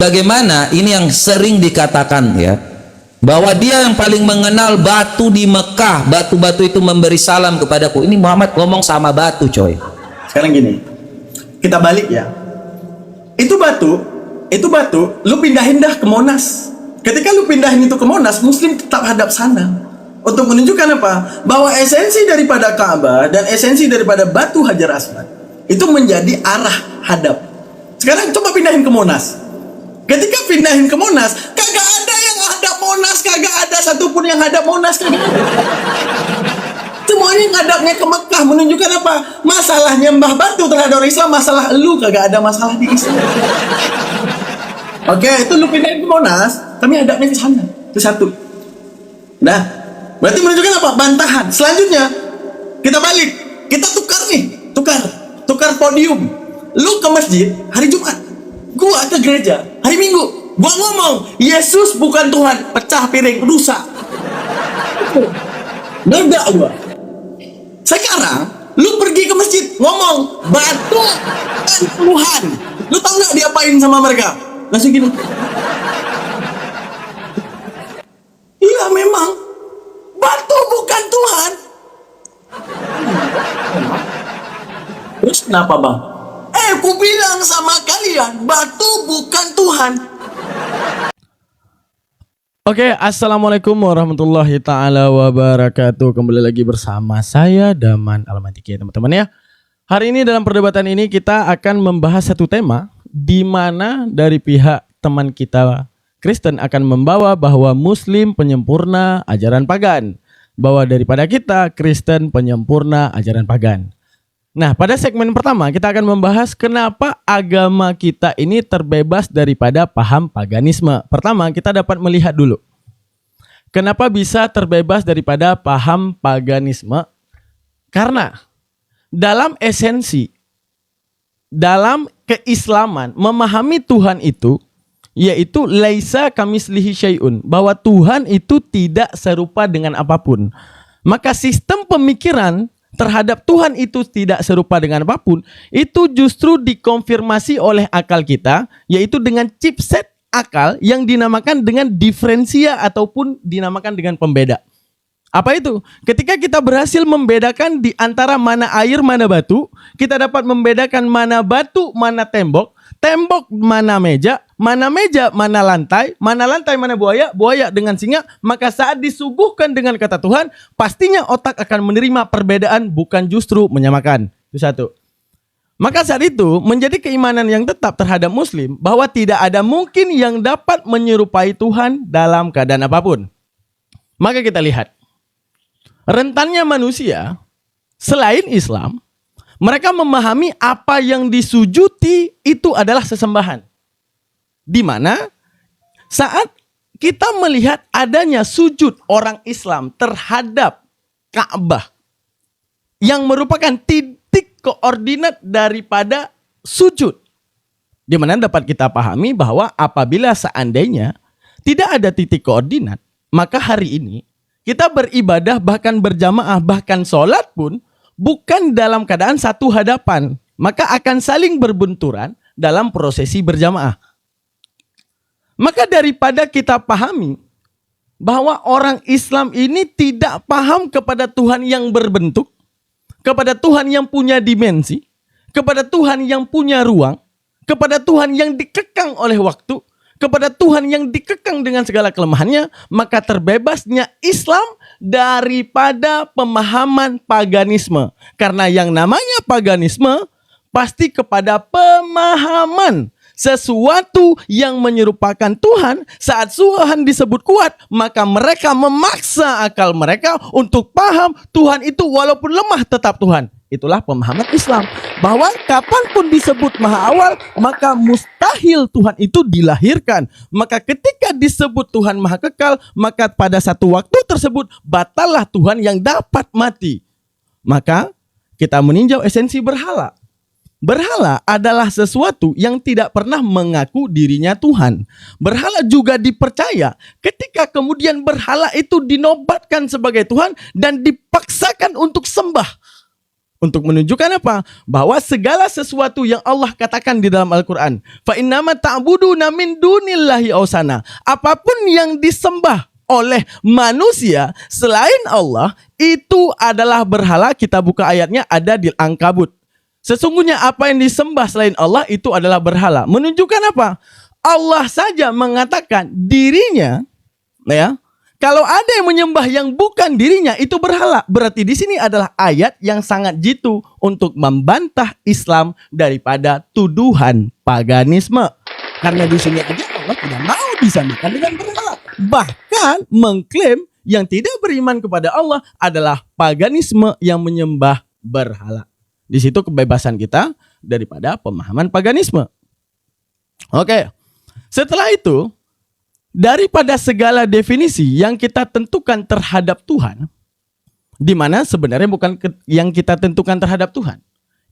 sebagaimana ini yang sering dikatakan ya, bahwa dia yang paling mengenal batu di Mekah, batu-batu itu memberi salam kepadaku. Ini Muhammad ngomong sama batu, coy. Sekarang gini, kita balik ya. Itu batu, lu pindahin dah ke Monas. Ketika lu pindahin itu ke Monas, Muslim tetap hadap sana. Untuk menunjukkan apa? Bahwa esensi daripada Ka'bah dan esensi daripada batu Hajar Aswad itu menjadi arah hadap. Sekarang coba pindahin ke Monas. Ketika pindahin ke Monas, kagak ada yang hadap Monas, kagak ada satupun yang hadap Monas, kagak ada. Semuanya ngadapnya ke Mekah, menunjukkan apa? Masalah nyembah batu terhadap orang Islam, masalah lu, kagak ada masalah di Islam. Oke, itu lu pindahin ke Monas, kami hadapnya ke sana. Itu satu. Nah, berarti menunjukkan apa? Bantahan. Selanjutnya, kita balik. Kita tukar nih, tukar podium. Lu ke masjid hari Jumat, gua ke gereja hari Minggu. Gua ngomong Yesus bukan Tuhan, pecah piring, rusak. Beda gua. Sekarang lu pergi ke masjid ngomong batu dan Tuhan. Lu tahu nggak diapain sama mereka? Langsung gini. Iya memang batu bukan Tuhan. Terus kenapa bang? Ku bilang sama kalian batu bukan Tuhan. Oke, assalamualaikum warahmatullahi taala wabarakatuh. Kembali lagi bersama saya Daman Almatiki, teman-teman ya. Hari ini dalam perdebatan ini kita akan membahas satu tema di mana dari pihak teman kita Kristen akan membawa bahwa Muslim penyempurna ajaran pagan, bahwa daripada kita Kristen penyempurna ajaran pagan. Nah, pada segmen pertama kita akan membahas kenapa agama kita ini terbebas daripada paham paganisme. Pertama, kita dapat melihat dulu kenapa bisa terbebas daripada paham paganisme. Karena dalam esensi, dalam keislaman, memahami Tuhan itu yaitu laisa kamislihi syai'un, bahwa Tuhan itu tidak serupa dengan apapun. Maka sistem pemikiran terhadap Tuhan itu tidak serupa dengan apapun, itu justru dikonfirmasi oleh akal kita, yaitu dengan chipset akal yang dinamakan dengan diferensia ataupun dinamakan dengan pembeda. Apa itu? Ketika kita berhasil membedakan di antara mana air, mana batu, kita dapat membedakan mana batu, mana tembok, tembok mana meja, mana lantai, mana buaya, buaya dengan singa. Maka saat disuguhkan dengan kata Tuhan, pastinya otak akan menerima perbedaan, bukan justru menyamakan. Itu satu. Maka saat itu menjadi keimanan yang tetap terhadap Muslim bahwa tidak ada mungkin yang dapat menyerupai Tuhan dalam keadaan apapun. Maka kita lihat rentannya manusia selain Islam, mereka memahami apa yang disujuti itu adalah sesembahan. Di mana saat kita melihat adanya sujud orang Islam terhadap Ka'bah yang merupakan titik koordinat daripada sujud, di mana dapat kita pahami bahwa apabila seandainya tidak ada titik koordinat, maka hari ini kita beribadah, bahkan berjamaah, bahkan sholat pun bukan dalam keadaan satu hadapan, maka akan saling berbenturan dalam prosesi berjamaah. Maka daripada kita pahami bahwa orang Islam ini tidak paham kepada Tuhan yang berbentuk, kepada Tuhan yang punya dimensi, kepada Tuhan yang punya ruang, kepada Tuhan yang dikekang oleh waktu, kepada Tuhan yang dikekang dengan segala kelemahannya, maka terbebasnya Islam daripada pemahaman paganisme. Karena yang namanya paganisme pasti kepada pemahaman sesuatu yang menyerupakan Tuhan. Saat Tuhan disebut kuat, maka mereka memaksa akal mereka untuk paham Tuhan itu walaupun lemah tetap Tuhan. Itulah pemahaman Islam, bahwa kapanpun disebut maha awal, maka mustahil Tuhan itu dilahirkan. Maka ketika disebut Tuhan maha kekal, maka pada satu waktu tersebut batallah Tuhan yang dapat mati. Maka kita meninjau esensi berhala. Berhala adalah sesuatu yang tidak pernah mengaku dirinya Tuhan. Berhala juga dipercaya ketika kemudian berhala itu dinobatkan sebagai Tuhan dan dipaksakan untuk sembah. Untuk menunjukkan apa? Bahwa segala sesuatu yang Allah katakan di dalam Al-Quran, fa innama ta'buduna min dunillahi ausana. Apapun yang disembah oleh manusia selain Allah, itu adalah berhala. Kita buka ayatnya, ada di Ankabut. Sesungguhnya apa yang disembah selain Allah itu adalah berhala. Menunjukkan apa? Allah saja mengatakan dirinya, ya, kalau ada yang menyembah yang bukan dirinya itu berhala. Berarti di sini adalah ayat yang sangat jitu untuk membantah Islam daripada tuduhan paganisme. Karena di sini aja Allah tidak mau disamakan dengan berhala. Bahkan mengklaim yang tidak beriman kepada Allah adalah paganisme yang menyembah berhala. Di situ kebebasan kita daripada pemahaman paganisme. Oke. Setelah itu, daripada segala definisi yang kita tentukan terhadap Tuhan, di mana sebenarnya bukan yang kita tentukan terhadap Tuhan.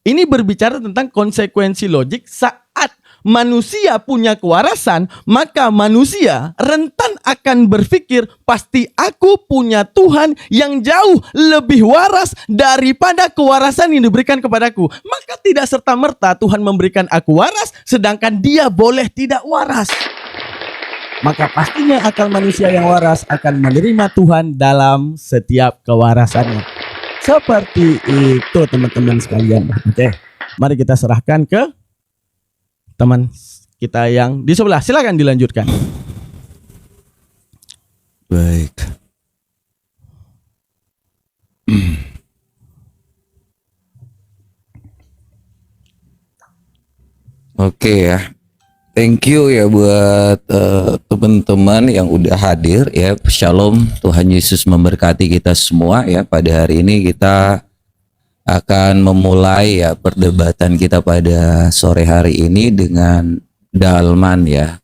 Ini berbicara tentang konsekuensi logik. Saat manusia punya kewarasan, maka manusia rentan akan berpikir, pasti aku punya Tuhan yang jauh lebih waras daripada kewarasan yang diberikan kepadaku. Maka tidak serta-merta Tuhan memberikan aku waras, sedangkan dia boleh tidak waras. Maka pastinya akal manusia yang waras akan menerima Tuhan dalam setiap kewarasannya. Seperti itu teman-teman sekalian. Oke, mari kita serahkan ke teman kita yang di sebelah. Silakan dilanjutkan. Baik. Oke ya. Thank you ya buat teman-teman yang udah hadir ya. Shalom, Tuhan Yesus memberkati kita semua ya. Pada hari ini kita akan memulai ya perdebatan kita pada sore hari ini dengan dalman ya.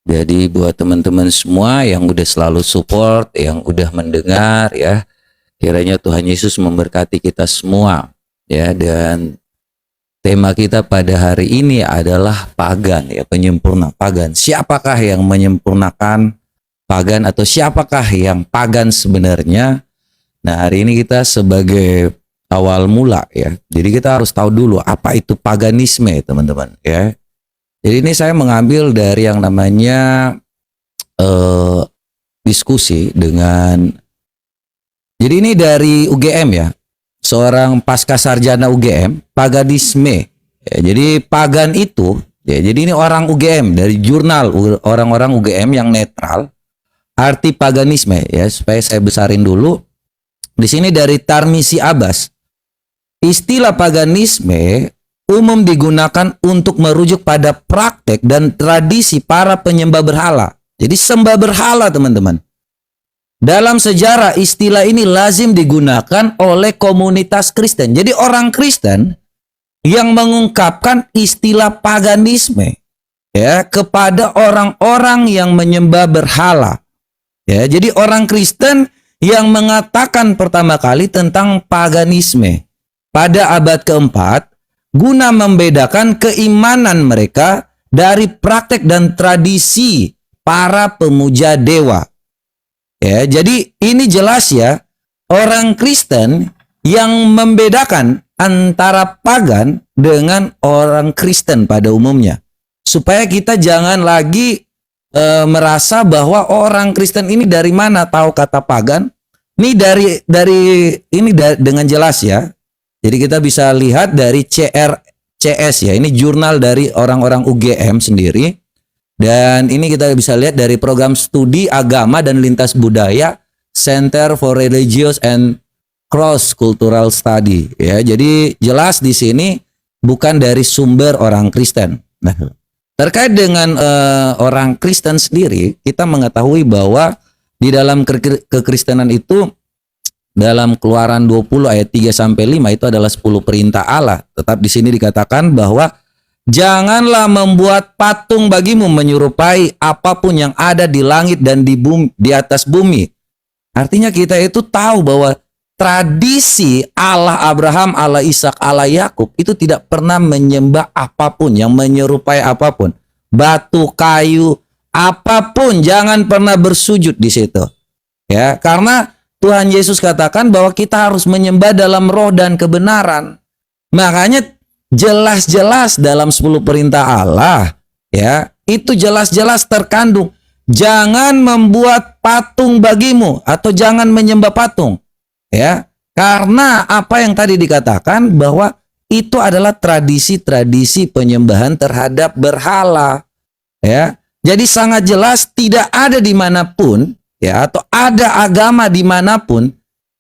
Jadi buat teman-teman semua yang udah selalu support, yang udah mendengar ya, kiranya Tuhan Yesus memberkati kita semua ya. Dan tema kita pada hari ini adalah pagan ya, penyempurna pagan. Siapakah yang menyempurnakan pagan atau siapakah yang pagan sebenarnya? Nah, hari ini kita sebagai awal mula ya. Jadi kita harus tahu dulu apa itu paganisme, teman-teman ya. Jadi ini saya mengambil dari yang namanya diskusi dengan, jadi ini dari UGM ya. Seorang pasca sarjana UGM, paganisme. Ya, jadi pagan itu, ya, jadi ini orang UGM dari jurnal orang-orang UGM yang netral. Arti paganisme ya, supaya saya besarin dulu. Di sini dari Tarmisi Abbas. Istilah paganisme umum digunakan untuk merujuk pada praktek dan tradisi para penyembah berhala. Jadi sembah berhala, teman-teman. Dalam sejarah istilah ini lazim digunakan oleh komunitas Kristen. Jadi orang Kristen yang mengungkapkan istilah paganisme ya kepada orang-orang yang menyembah berhala. Ya, jadi orang Kristen yang mengatakan pertama kali tentang paganisme pada abad keempat guna membedakan keimanan mereka dari praktek dan tradisi para pemuja dewa. Ya, jadi ini jelas ya, orang Kristen yang membedakan antara pagan dengan orang Kristen pada umumnya. Supaya kita jangan lagi merasa bahwa orang Kristen ini dari mana tahu kata pagan. Ini dengan jelas ya. Jadi kita bisa lihat dari CRCS ya, ini jurnal dari orang-orang UGM sendiri. Dan ini kita bisa lihat dari program studi agama dan lintas budaya Center for Religious and Cross Cultural Study ya. Jadi jelas di sini bukan dari sumber orang Kristen. Nah, terkait dengan orang Kristen sendiri, kita mengetahui bahwa di dalam kekristenan itu dalam Keluaran 20 ayat 3 sampai 5 itu adalah 10 perintah Allah. Tetap di sini dikatakan bahwa janganlah membuat patung bagimu menyerupai apapun yang ada di langit dan di atas bumi. Artinya kita itu tahu bahwa tradisi Allah Abraham, Allah Ishak, Allah Yakub itu tidak pernah menyembah apapun yang menyerupai apapun. Batu, kayu, apapun, jangan pernah bersujud di situ. Ya, karena Tuhan Yesus katakan bahwa kita harus menyembah dalam roh dan kebenaran. Makanya jelas-jelas dalam 10 perintah Allah, ya, itu jelas-jelas terkandung. Jangan membuat patung bagimu atau jangan menyembah patung. Ya, karena apa yang tadi dikatakan bahwa itu adalah tradisi-tradisi penyembahan terhadap berhala. Ya, jadi sangat jelas tidak ada dimanapun, ya, atau ada agama dimanapun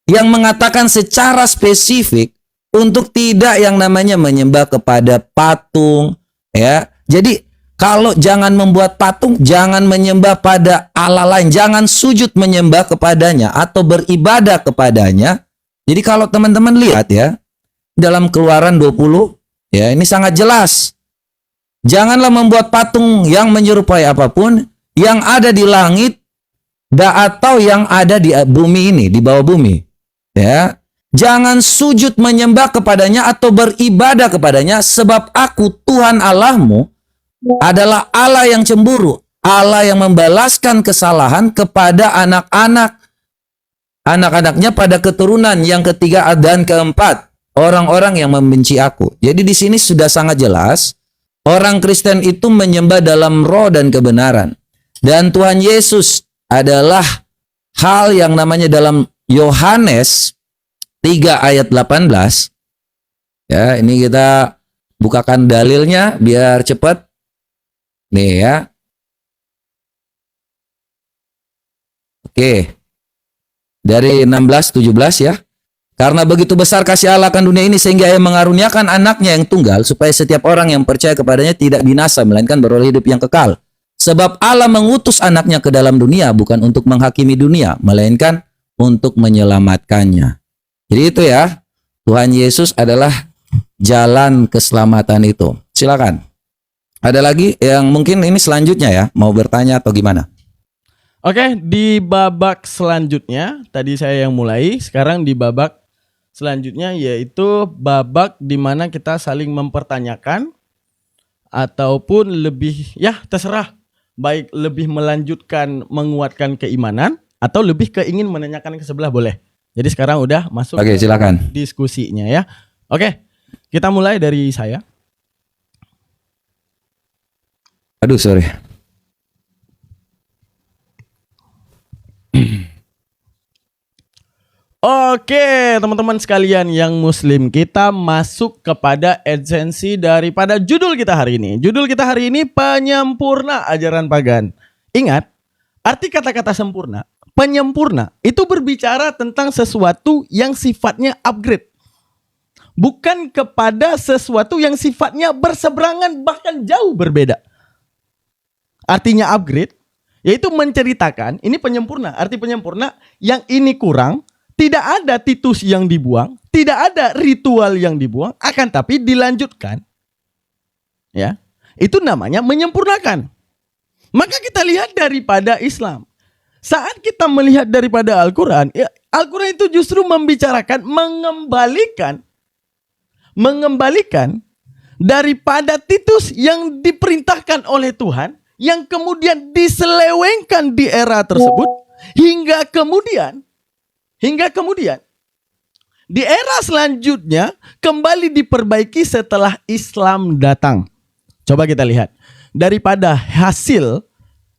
yang mengatakan secara spesifik untuk tidak yang namanya menyembah kepada patung. Ya, jadi kalau jangan membuat patung, jangan menyembah pada Allah lain, jangan sujud menyembah kepadanya atau beribadah kepadanya. Jadi kalau teman-teman lihat ya, dalam Keluaran 20, ya ini sangat jelas. Janganlah membuat patung yang menyerupai apapun yang ada di langit atau yang ada di bumi ini, di bawah bumi. Ya, jangan sujud menyembah kepadanya atau beribadah kepadanya, sebab aku Tuhan Allahmu adalah Allah yang cemburu, Allah yang membalaskan kesalahan kepada anak-anaknya pada keturunan yang ketiga dan keempat, orang-orang yang membenci aku. Jadi di sini sudah sangat jelas, orang Kristen itu menyembah dalam roh dan kebenaran. Dan Tuhan Yesus adalah hal yang namanya dalam Yohanes 3 ayat 18. Ya, ini kita bukakan dalilnya biar cepat. Nih ya. Oke. Dari 16-17 ya. Karena begitu besar kasih Allah akan dunia ini sehingga Ia mengaruniakan anaknya yang tunggal supaya setiap orang yang percaya kepadanya tidak binasa melainkan beroleh hidup yang kekal. Sebab Allah mengutus anaknya ke dalam dunia bukan untuk menghakimi dunia melainkan untuk menyelamatkannya. Jadi itu ya. Tuhan Yesus adalah jalan keselamatan itu. Silakan. Ada lagi yang mungkin ini selanjutnya ya, mau bertanya atau gimana? Oke, di babak selanjutnya, tadi saya yang mulai, sekarang di babak selanjutnya yaitu babak di mana kita saling mempertanyakan ataupun lebih, ya terserah, baik lebih melanjutkan menguatkan keimanan atau lebih keingin menanyakan ke sebelah boleh. Jadi sekarang udah masuk Oke, silakan. Diskusinya ya. Oke, kita mulai dari saya. Aduh, sorry. Oke, teman-teman sekalian yang muslim, kita masuk kepada esensi daripada judul kita hari ini. Judul kita hari ini penyempurna ajaran pagan. Ingat, arti kata-kata sempurna, penyempurna itu berbicara tentang sesuatu yang sifatnya upgrade. Bukan kepada sesuatu yang sifatnya berseberangan bahkan jauh berbeda. Artinya upgrade, yaitu menceritakan, ini penyempurna. Arti penyempurna, yang ini kurang, tidak ada titus yang dibuang, tidak ada ritual yang dibuang, akan tapi dilanjutkan. Ya, itu namanya menyempurnakan. Maka kita lihat daripada Islam. Saat kita melihat daripada Al-Quran, ya, Al-Quran itu justru membicarakan, mengembalikan daripada titus yang diperintahkan oleh Tuhan, yang kemudian diselewengkan di era tersebut hingga kemudian di era selanjutnya kembali diperbaiki setelah Islam datang. Coba kita lihat daripada hasil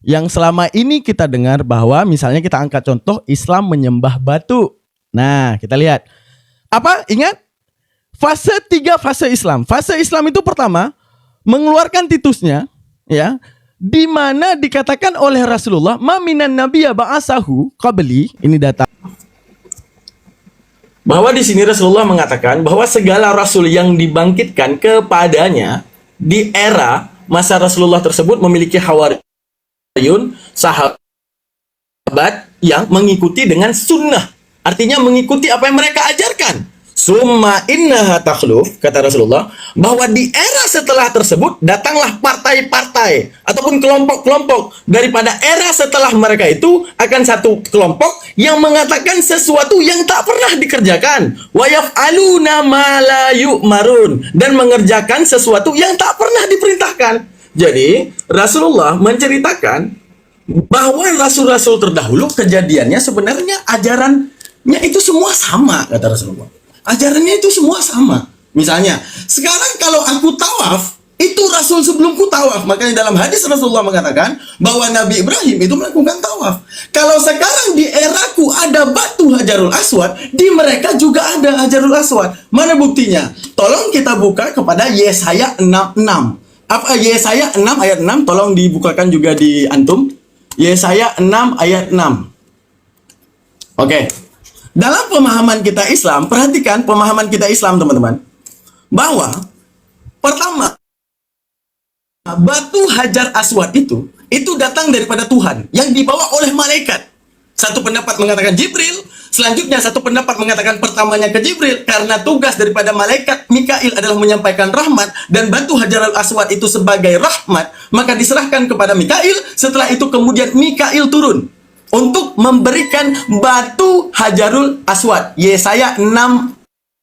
yang selama ini kita dengar bahwa misalnya kita angkat contoh Islam menyembah batu. Nah, kita lihat. Apa? Ingat? Fase 3 fase Islam. Fase Islam itu pertama mengeluarkan titusnya, ya. Di mana dikatakan oleh Rasulullah, "Ma minan nabiyya ba'asahu qabli." Ini data. Bahwa di sini Rasulullah mengatakan bahwa segala rasul yang dibangkitkan kepadanya di era masa Rasulullah tersebut memiliki hawariyun, sahabat yang mengikuti dengan sunnah. Artinya mengikuti apa yang mereka ajarkan. Summa innaha takhluf, kata Rasulullah, bahwa di era setelah tersebut datanglah partai-partai ataupun kelompok-kelompok daripada era setelah mereka itu akan satu kelompok yang mengatakan sesuatu yang tak pernah dikerjakan, wa yaf'aluna ma la yu'marun, dan mengerjakan sesuatu yang tak pernah diperintahkan. Jadi Rasulullah menceritakan bahwa rasul-rasul terdahulu kejadiannya sebenarnya ajaran ajarannya itu semua sama, kata Rasulullah. Ajarannya itu semua sama. Misalnya, sekarang kalau aku tawaf, itu Rasul sebelumku tawaf. Makanya dalam hadis Rasulullah mengatakan bahwa Nabi Ibrahim itu melakukan tawaf. Kalau sekarang di eraku ada batu Hajarul Aswad, di mereka juga ada Hajarul Aswad. Mana buktinya? Tolong kita buka kepada Yesaya 6:6. Apa Yesaya 6 ayat 6? Tolong dibukakan juga di antum. Yesaya 6 ayat 6. Oke. Dalam pemahaman kita Islam, perhatikan pemahaman kita Islam, teman-teman. Bahwa pertama, batu Hajar Aswad itu datang daripada Tuhan yang dibawa oleh malaikat. Satu pendapat mengatakan Jibril, selanjutnya satu pendapat mengatakan pertamanya ke Jibril karena tugas daripada malaikat Mikail adalah menyampaikan rahmat, dan batu Hajar Aswad itu sebagai rahmat, maka diserahkan kepada Mikail. Setelah itu kemudian Mikail turun untuk memberikan batu Hajarul Aswad. Yesaya 6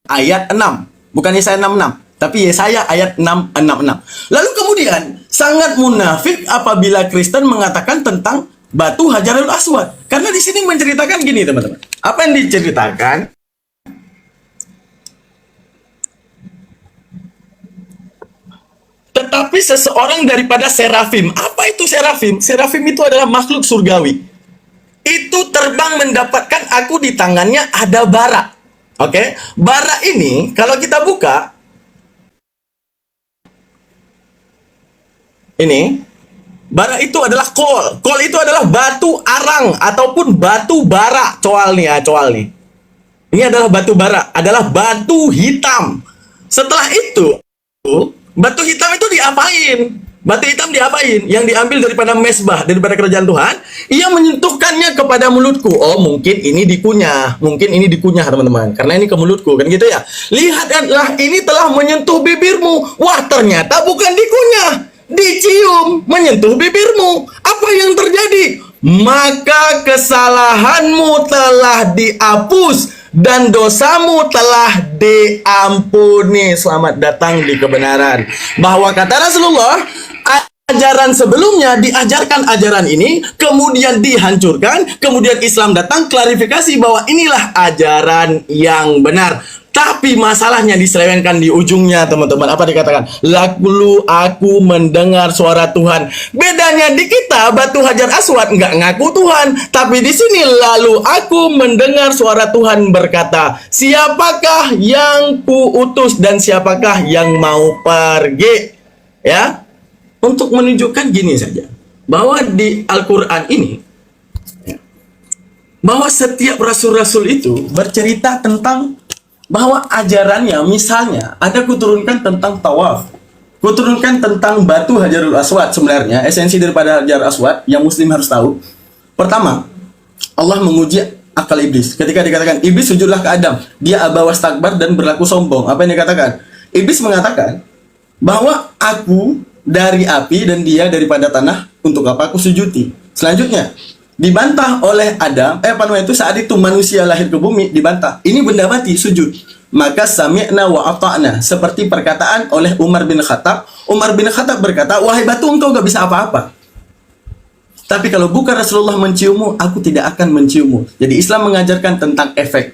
ayat 6. Bukan Yesaya 6:6. Tapi Yesaya ayat 6:6. Lalu kemudian sangat munafik apabila Kristen mengatakan tentang batu Hajarul Aswad. Karena di sini menceritakan gini, teman-teman. Apa yang diceritakan? Tetapi seseorang daripada serafim. Apa itu serafim? Serafim itu adalah makhluk surgawi. Itu terbang mendapatkan aku di tangannya ada bara. Oke? Bara ini kalau kita buka, ini bara itu adalah kol. Kol itu adalah batu arang ataupun batu bara. Coal nih ya, coal nih. Ini adalah batu bara, adalah batu hitam. Setelah itu, batu hitam itu diapain? Batu hitam diapain? Yang diambil daripada mesbah, daripada kerajaan Tuhan. Ia menyentuhkannya kepada mulutku. Oh, mungkin ini dikunyah. Mungkin ini dikunyah, teman-teman. Karena ini ke mulutku, kan gitu ya. Lihatlah, ini telah menyentuh bibirmu. Wah, ternyata bukan dikunyah. Dicium, menyentuh bibirmu. Apa yang terjadi? Maka kesalahanmu telah dihapus dan dosamu telah diampuni. Selamat datang di kebenaran. Bahwa kata Rasulullah, ajaran sebelumnya diajarkan ajaran ini, kemudian dihancurkan, kemudian Islam datang klarifikasi bahwa inilah ajaran yang benar. Tapi masalahnya diselewengkan di ujungnya, teman-teman. Apa dikatakan? Lalu aku mendengar suara Tuhan. Bedanya di kita, batu Hajar Aswad nggak ngaku Tuhan. Tapi di sini, lalu aku mendengar suara Tuhan berkata, siapakah yang kuutus dan siapakah yang mau pergi? Ya, untuk menunjukkan gini saja, bahwa di Al-Quran ini, bahwa setiap rasul-rasul itu bercerita tentang bahwa ajarannya, misalnya ada kuturunkan tentang tawaf, kuturunkan tentang batu Hajarul Aswad. Sebenarnya esensi daripada Hajar Aswad yang muslim harus tahu, pertama, Allah menguji akal iblis. Ketika dikatakan iblis sujudlah ke Adam, dia aba wastakbar dan berlaku sombong. Apa yang dikatakan? Iblis mengatakan bahwa aku dari api dan dia daripada tanah, untuk apa aku sujudi? Selanjutnya dibantah oleh Adam, saat itu manusia lahir ke bumi, dibantah. Ini benda mati, sujud. Maka sami'na wa ata'na, seperti perkataan oleh Umar bin Khattab. Umar bin Khattab berkata, wahai batu, engkau gak bisa apa-apa. Tapi kalau bukan Rasulullah menciummu, aku tidak akan menciummu. Jadi Islam mengajarkan tentang efek.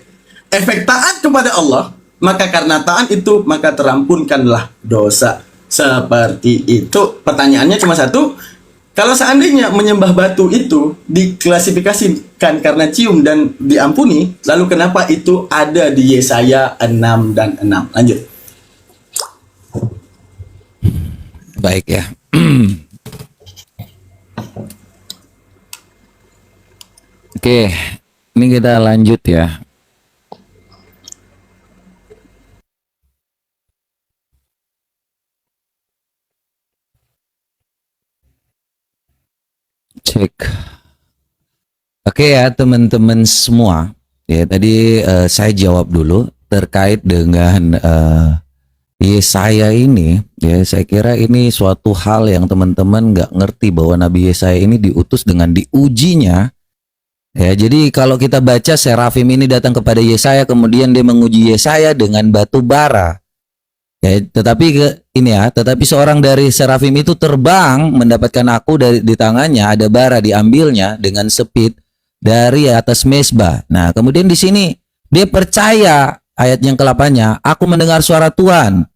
Efek taat kepada Allah, maka karena taat itu, maka terampunkanlah dosa. Seperti itu. Pertanyaannya cuma satu, kalau seandainya menyembah batu itu diklasifikasikan karena cium dan diampuni, lalu kenapa itu ada di Yesaya 6 dan 6? Lanjut. Baik ya. Oke, ini kita lanjut ya. Cek. Oke ya teman-teman semua. Ya tadi saya jawab dulu terkait dengan Yesaya ini. Ya saya kira ini suatu hal yang teman-teman nggak ngerti bahwa Nabi Yesaya ini diutus dengan diujinya. Ya jadi kalau kita baca serafim ini datang kepada Yesaya, kemudian dia menguji Yesaya dengan batu bara. Ya, tetapi seorang dari serafim itu terbang mendapatkan aku di tangannya ada bara, diambilnya dengan sepit dari atas mesbah. Nah, kemudian di sini Dia percaya ayat yang ke-8-nya, aku mendengar suara Tuhan.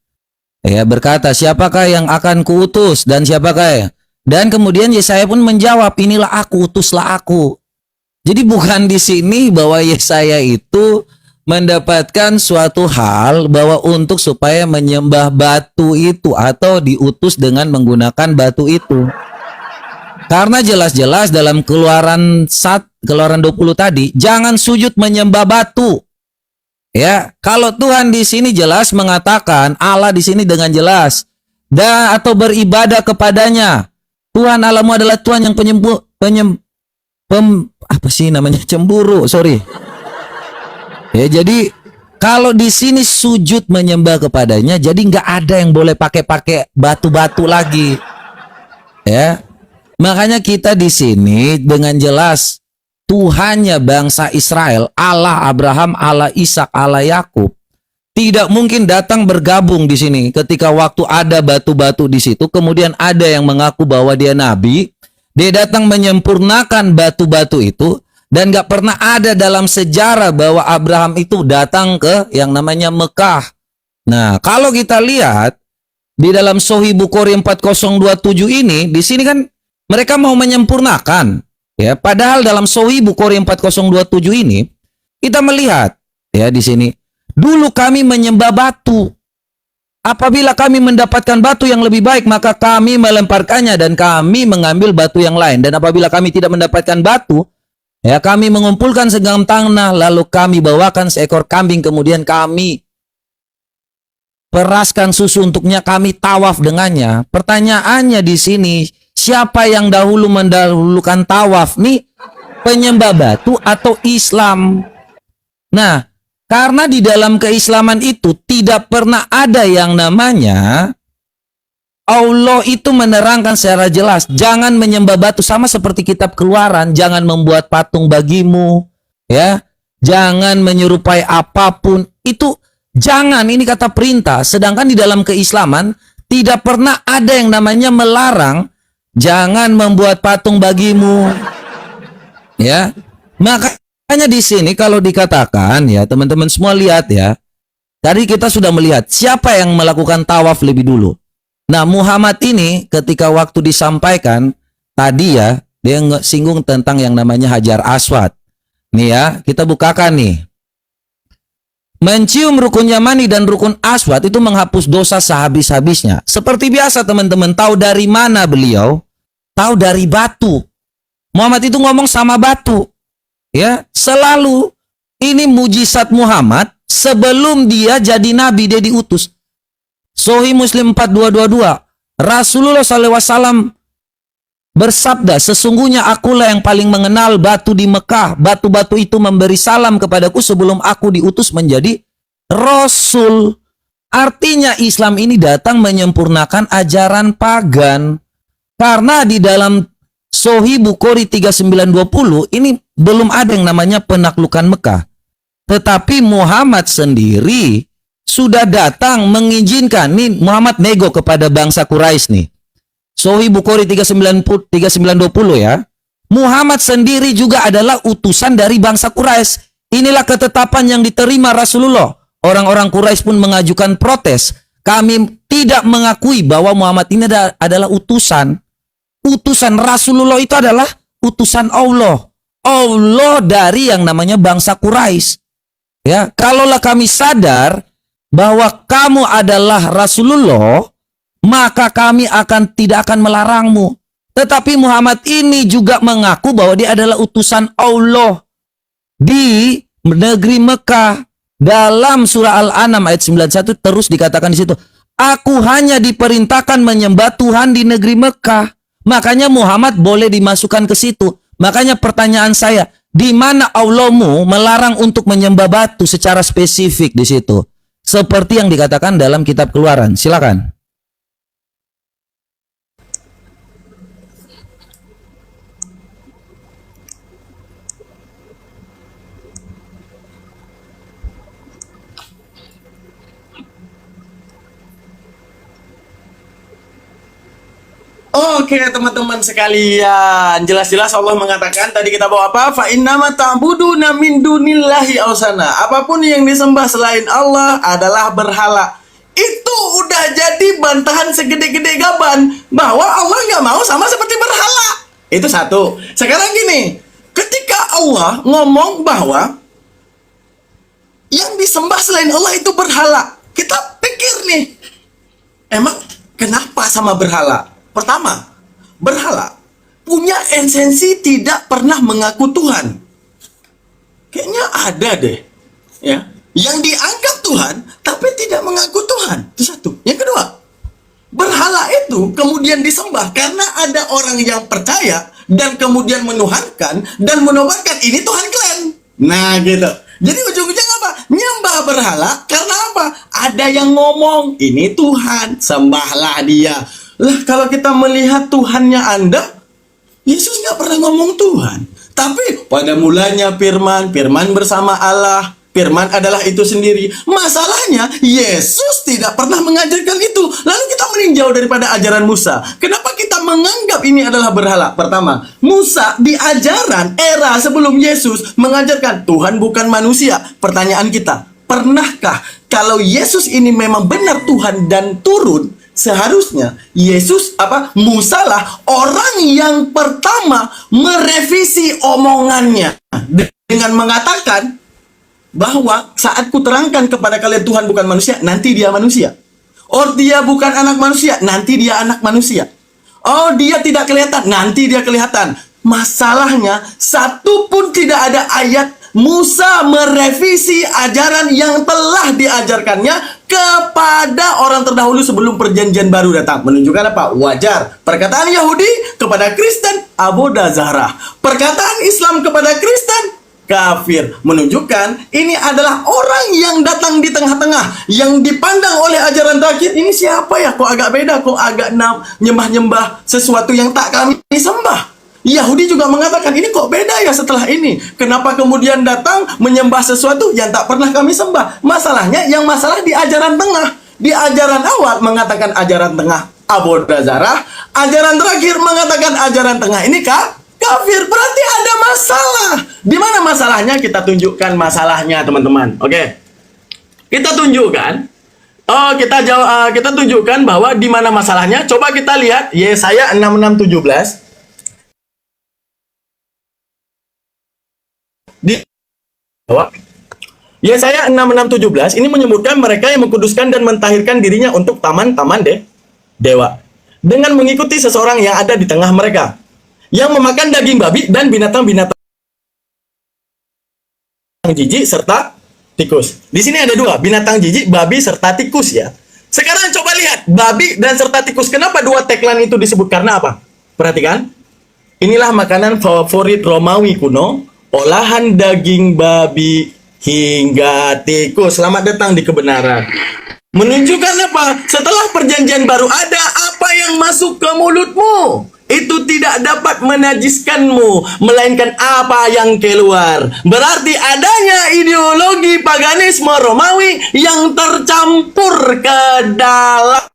Ya, berkata, siapakah yang akan kuutus dan siapakah yang... Dan kemudian Yesaya pun menjawab, inilah aku, utuslah aku. Jadi bukan di sini bahwa Yesaya itu mendapatkan suatu hal bahwa untuk supaya menyembah batu itu atau diutus dengan menggunakan batu itu. Karena jelas-jelas dalam keluaran 20 tadi, jangan sujud menyembah batu. Ya, kalau Tuhan di sini jelas mengatakan, Allah di sini dengan jelas dan atau beribadah kepadanya. Tuhan Allahmu adalah Tuhan yang cemburu, sorry. Ya, jadi kalau di sini sujud menyembah kepadanya, jadi nggak ada yang boleh pakai batu-batu lagi. Ya, makanya kita di sini dengan jelas Tuhannya bangsa Israel, Allah Abraham, Allah Ishak, Allah Yakub, tidak mungkin datang bergabung di sini. Ketika waktu ada batu-batu di situ, kemudian ada yang mengaku bahwa dia nabi, dia datang menyempurnakan batu-batu itu. Dan gak pernah ada dalam sejarah bahwa Abraham itu datang ke yang namanya Mekah. Nah, kalau kita lihat di dalam Sahih Bukhari 4027 ini, di sini kan mereka mau menyempurnakan. Ya, padahal dalam Sahih Bukhari 4027 ini kita melihat ya di sini, dulu kami menyembah batu. Apabila kami mendapatkan batu yang lebih baik, maka kami melemparkannya dan kami mengambil batu yang lain. Dan apabila kami tidak mendapatkan batu, ya, kami mengumpulkan segenggam tanah, lalu kami bawakan seekor kambing, kemudian kami peraskan susu untuknya, kami tawaf dengannya. Pertanyaannya di sini, siapa yang dahulu mendahulukan tawaf? Nih, penyembah batu atau Islam? Nah, karena di dalam keislaman itu tidak pernah ada yang namanya Allah itu menerangkan secara jelas, jangan menyembah batu, sama seperti kitab Keluaran, jangan membuat patung bagimu, ya, jangan menyerupai apapun, itu jangan, ini kata perintah. Sedangkan di dalam keislaman tidak pernah ada yang namanya melarang, jangan membuat patung bagimu, ya. Makanya di sini kalau dikatakan, ya teman-teman semua lihat ya, tadi kita sudah melihat siapa yang melakukan tawaf lebih dulu. Nah, Muhammad ini ketika waktu disampaikan tadi ya, dia singgung tentang yang namanya Hajar Aswad. Nih ya, kita bukakan nih. Mencium rukun Yamani dan rukun Aswad itu menghapus dosa sehabis-habisnya. Seperti biasa teman-teman, tahu dari mana beliau? Tahu dari batu. Muhammad itu ngomong sama batu. Ya, selalu ini mujizat Muhammad sebelum dia jadi nabi, dia diutus. Sahih Muslim 4222, Rasulullah SAW bersabda, sesungguhnya akulah yang paling mengenal batu di Mekah. Batu-batu itu memberi salam kepadaku sebelum aku diutus menjadi Rasul. Artinya Islam ini datang menyempurnakan ajaran pagan. Karena di dalam Sahih Bukhari 3920 ini belum ada yang namanya penaklukan Mekah. Tetapi Muhammad sendiri sudah datang mengizinkan. Nih Muhammad nego kepada bangsa Quraisy nih. Sahih Bukhari 3920 ya. Muhammad sendiri juga adalah utusan dari bangsa Quraisy. Inilah ketetapan yang diterima Rasulullah. Orang-orang Quraisy pun mengajukan protes. Kami tidak mengakui bahwa Muhammad ini adalah utusan. Utusan Rasulullah itu adalah utusan Allah. Allah dari yang namanya bangsa Quraisy. Ya, kalaulah kami sadar bahwa kamu adalah Rasulullah, maka kami tidak akan melarangmu. Tetapi Muhammad ini juga mengaku bahwa dia adalah utusan Allah di negeri Mekah. Dalam surah Al-An'am ayat 91 terus dikatakan di situ, aku hanya diperintahkan menyembah Tuhan di negeri Mekah. Makanya Muhammad boleh dimasukkan ke situ. Makanya pertanyaan saya, di mana Allahmu melarang untuk menyembah batu secara spesifik di situ? Seperti yang dikatakan dalam kitab Keluaran. Silakan. Oke, teman-teman sekalian, jelas-jelas Allah mengatakan tadi kita bawa apa? Fa innama ta'buduna min dunillahi awsana. Apapun yang disembah selain Allah adalah berhala. Itu udah jadi bantahan segede-gede gaban bahwa Allah nggak mau sama seperti berhala. Itu satu. Sekarang gini, ketika Allah ngomong bahwa yang disembah selain Allah itu berhala, kita pikir nih, emang kenapa sama berhala? Pertama, berhala punya esensi tidak pernah mengaku Tuhan. Kayaknya ada deh, ya, yang dianggap Tuhan tapi tidak mengaku Tuhan. Itu satu. Yang kedua, berhala itu kemudian disembah karena ada orang yang percaya dan kemudian menuhankan dan menobatkan ini Tuhan kalian. Nah, gitu. Jadi ujung-ujungnya apa? Nyembah berhala karena apa? Ada yang ngomong, ini Tuhan, sembahlah dia. Lah, kalau kita melihat Tuhannya Anda, Yesus nggak pernah ngomong Tuhan. Tapi pada mulanya Firman bersama Allah. Firman adalah itu sendiri. Masalahnya, Yesus tidak pernah mengajarkan itu. Lalu kita meninjau daripada ajaran Musa. Kenapa kita menganggap ini adalah berhala? Pertama, Musa di ajaran era sebelum Yesus mengajarkan Tuhan bukan manusia. Pertanyaan kita, pernahkah kalau Yesus ini memang benar Tuhan dan turun, seharusnya Musa lah orang yang pertama merevisi omongannya dengan mengatakan bahwa saat kuterangkan kepada kalian Tuhan bukan manusia, nanti dia manusia. Oh, dia bukan anak manusia, nanti dia anak manusia. Oh, dia tidak kelihatan, nanti dia kelihatan. Masalahnya, satu pun tidak ada ayat Musa merevisi ajaran yang telah diajarkannya kepada orang terdahulu sebelum perjanjian baru datang. Menunjukkan apa? Wajar. Perkataan Yahudi kepada Kristen, aboda zarah. Perkataan Islam kepada Kristen, kafir. Menunjukkan ini adalah orang yang datang di tengah-tengah, yang dipandang oleh ajaran terakhir. Ini siapa ya? Kok agak beda? Kok agak nyembah-nyembah sesuatu yang tak kami sembah? Yahudi juga mengatakan, ini kok beda ya setelah ini? Kenapa kemudian datang menyembah sesuatu yang tak pernah kami sembah? Masalahnya, yang masalah di ajaran tengah. Di ajaran awal mengatakan ajaran tengah aboda zarah, ajaran terakhir mengatakan ajaran tengah ini kafir. Berarti ada masalah. Di mana masalahnya? Kita tunjukkan masalahnya, teman-teman. Oke. Kita tunjukkan. Kita tunjukkan bahwa di mana masalahnya. Coba kita lihat Yesaya 66:17. Di bawah Yesaya 66:17 ini menyebutkan mereka yang mengkuduskan dan mentahirkan dirinya untuk taman-taman dewa dengan mengikuti seseorang yang ada di tengah mereka, yang memakan daging babi dan binatang-binatang jijik serta tikus. Di sini ada dua, binatang jijik, babi serta tikus ya. Sekarang coba lihat babi dan serta tikus. Kenapa dua tagline itu disebut? Karena apa? Perhatikan. Inilah makanan favorit Romawi kuno. Olahan daging babi hingga tikus. Selamat datang di kebenaran. Menunjukkan apa? Setelah perjanjian baru ada apa yang masuk ke mulutmu, itu tidak dapat menajiskanmu, melainkan apa yang keluar. Berarti adanya ideologi paganisme Romawi yang tercampur ke dalam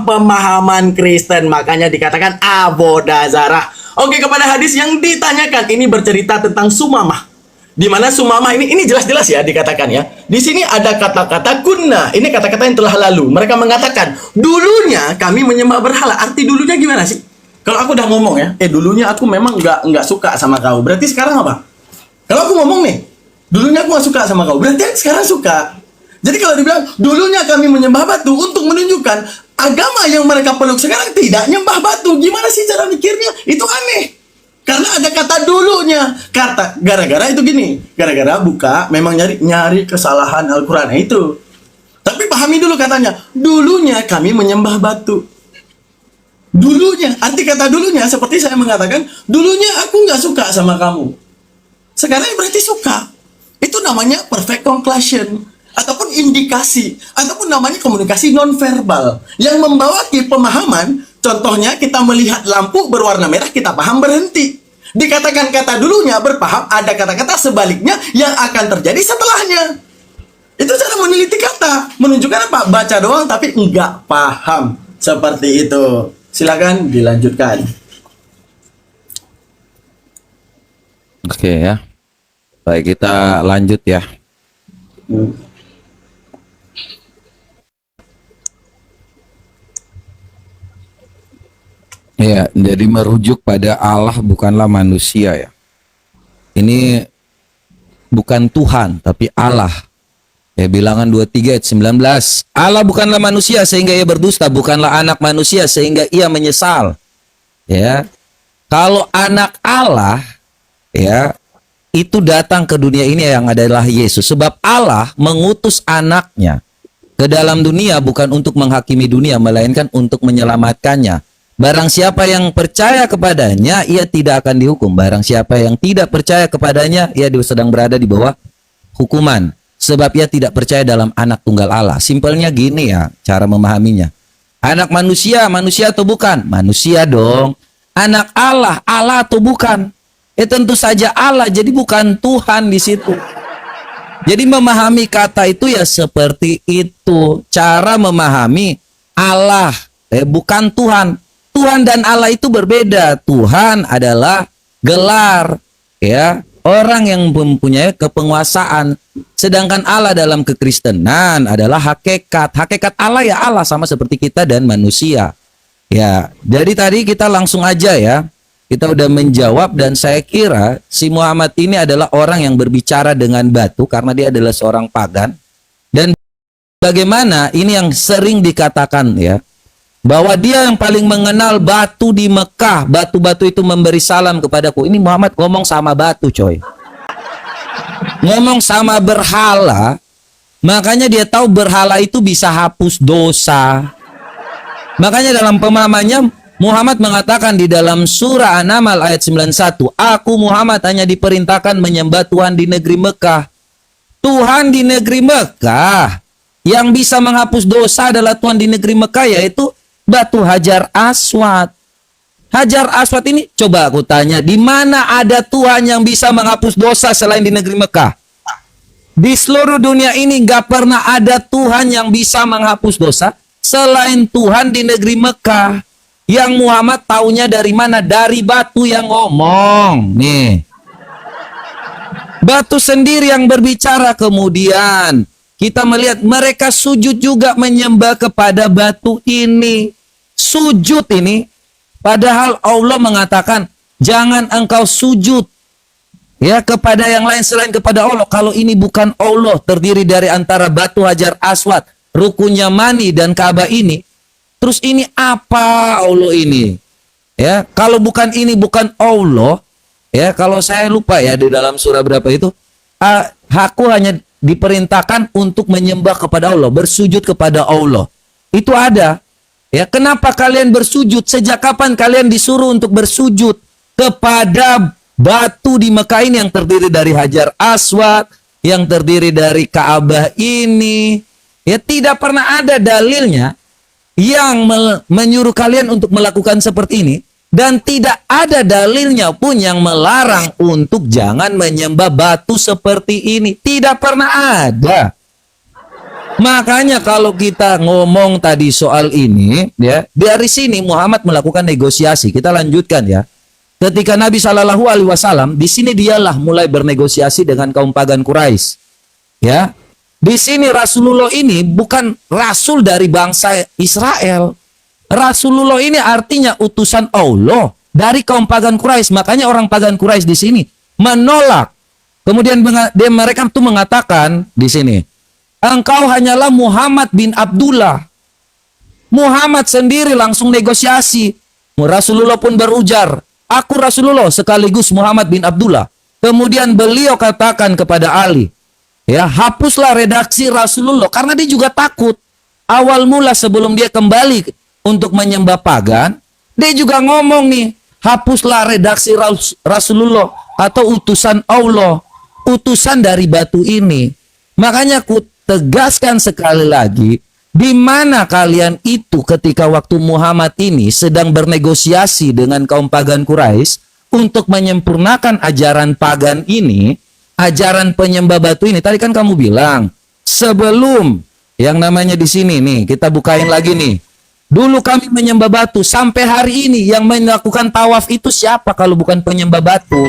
pemahaman Kristen. Makanya dikatakan aboda zarah. Oke, kepada hadis yang ditanyakan, ini bercerita tentang Sumamah. Di mana Sumamah ini jelas-jelas ya dikatakan ya. Di sini ada kata-kata kunna. Ini kata-kata yang telah lalu. Mereka mengatakan, dulunya kami menyembah berhala. Arti dulunya gimana sih? Kalau aku udah ngomong ya, dulunya aku memang nggak suka sama kau. Berarti sekarang apa? Kalau aku ngomong nih, dulunya aku nggak suka sama kau. Berarti sekarang suka. Jadi kalau dibilang, dulunya kami menyembah batu untuk menunjukkan agama yang mereka peluk sekarang tidak nyembah batu. Gimana sih cara mikirnya? Itu aneh. Karena ada kata dulunya. Kata gara-gara itu gini. Gara-gara buka memang nyari kesalahan Al-Qur'an itu. Tapi pahami dulu katanya. Dulunya kami menyembah batu. Dulunya, arti kata dulunya seperti saya mengatakan, dulunya aku nggak suka sama kamu. Sekarang berarti suka. Itu namanya perfect conclusion. Ataupun indikasi, ataupun namanya komunikasi nonverbal yang membawa ke pemahaman. Contohnya kita melihat lampu berwarna merah, kita paham berhenti. Dikatakan kata dulunya berpaham, ada kata-kata sebaliknya yang akan terjadi setelahnya. Itu cara meneliti kata, menunjukkan apa? Baca doang tapi enggak paham. Seperti itu. Silakan dilanjutkan. Oke ya. Baik, kita lanjut ya. Ya, jadi merujuk pada Allah bukanlah manusia ya. Ini bukan Tuhan tapi Allah. Ya, Bilangan 23 ayat 19. Allah bukanlah manusia sehingga ia berdusta, bukanlah anak manusia sehingga ia menyesal. Ya. Kalau anak Allah ya itu datang ke dunia ini yang adalah Yesus. Sebab Allah mengutus anaknya ke dalam dunia bukan untuk menghakimi dunia, melainkan untuk menyelamatkannya. Barang siapa yang percaya kepadanya, ia tidak akan dihukum. Barang siapa yang tidak percaya kepadanya, ia sedang berada di bawah hukuman. Sebab ia tidak percaya dalam anak tunggal Allah. Simpelnya gini ya, cara memahaminya. Anak manusia, manusia atau bukan? Manusia dong. Anak Allah, Allah atau bukan? Tentu saja Allah, jadi bukan Tuhan di situ. Jadi memahami kata itu ya seperti itu. Cara memahami Allah, bukan Tuhan. Tuhan dan Allah itu berbeda. Tuhan adalah gelar, ya, orang yang mempunyai kepenguasaan. Sedangkan Allah dalam kekristenan adalah hakikat. Hakikat Allah ya Allah, sama seperti kita dan manusia. Ya, jadi tadi kita langsung aja ya. Kita udah menjawab dan saya kira si Muhammad ini adalah orang yang berbicara dengan batu karena dia adalah seorang pagan. Dan bagaimana ini yang sering dikatakan ya, bahwa dia yang paling mengenal batu di Mekah. Batu-batu itu memberi salam kepadaku. Ini Muhammad ngomong sama batu, coy. Ngomong sama berhala. Makanya dia tahu berhala itu bisa hapus dosa. Makanya dalam pemahamannya Muhammad mengatakan di dalam surah An-Naml ayat 91, aku Muhammad hanya diperintahkan menyembah Tuhan di negeri Mekah. Tuhan di negeri Mekah yang bisa menghapus dosa adalah Tuhan di negeri Mekah, yaitu batu Hajar Aswad. Hajar Aswad ini, coba aku tanya, di mana ada Tuhan yang bisa menghapus dosa selain di negeri Mekah? Di seluruh dunia ini gak pernah ada Tuhan yang bisa menghapus dosa selain Tuhan di negeri Mekah. Yang Muhammad taunya dari mana? Dari batu yang ngomong. Nih, batu sendiri yang berbicara. Kemudian kita melihat mereka sujud juga menyembah kepada batu ini. Sujud ini, padahal Allah mengatakan jangan engkau sujud ya kepada yang lain selain kepada Allah. Kalau ini bukan Allah, terdiri dari antara batu Hajar Aswad, Rukun Yamani dan Ka'bah ini, terus ini apa Allah ini? Ya, kalau bukan ini bukan Allah, ya kalau saya lupa ya di dalam surah berapa itu, aku hanya diperintahkan untuk menyembah kepada Allah, bersujud kepada Allah. Itu ada. Ya, kenapa kalian bersujud? Sejak kapan kalian disuruh untuk bersujud kepada batu di Mekah ini yang terdiri dari Hajar Aswad, yang terdiri dari Ka'bah ini? Ya, tidak pernah ada dalilnya yang menyuruh kalian untuk melakukan seperti ini, dan tidak ada dalilnya pun yang melarang untuk jangan menyembah batu seperti ini. Tidak pernah ada. Makanya kalau kita ngomong tadi soal ini ya, dari sini Muhammad melakukan negosiasi. Kita lanjutkan ya. Ketika Nabi Shallallahu Alaihi Wasallam di sini dialah mulai bernegosiasi dengan kaum pagan Quraisy. Ya. Di sini Rasulullah ini bukan rasul dari bangsa Israel. Rasulullah ini artinya utusan Allah dari kaum pagan Quraisy. Makanya orang pagan Quraisy di sini menolak. Kemudian mereka tuh mengatakan di sini, engkau hanyalah Muhammad bin Abdullah. Muhammad sendiri langsung negosiasi. Rasulullah pun berujar, aku Rasulullah sekaligus Muhammad bin Abdullah. Kemudian beliau katakan kepada Ali, ya, hapuslah redaksi Rasulullah, karena dia juga takut. Awal mula sebelum dia kembali untuk menyembah pagan, dia juga ngomong nih, hapuslah redaksi Rasulullah atau utusan Allah, utusan dari batu ini. Makanya aku tegaskan sekali lagi, di mana kalian itu ketika waktu Muhammad ini sedang bernegosiasi dengan kaum pagan Quraisy untuk menyempurnakan ajaran pagan ini, ajaran penyembah batu ini. Tadi kan kamu bilang sebelum yang namanya di sini nih, kita bukain lagi nih Dulu kami menyembah batu, sampai hari ini yang melakukan tawaf itu siapa kalau bukan penyembah batu?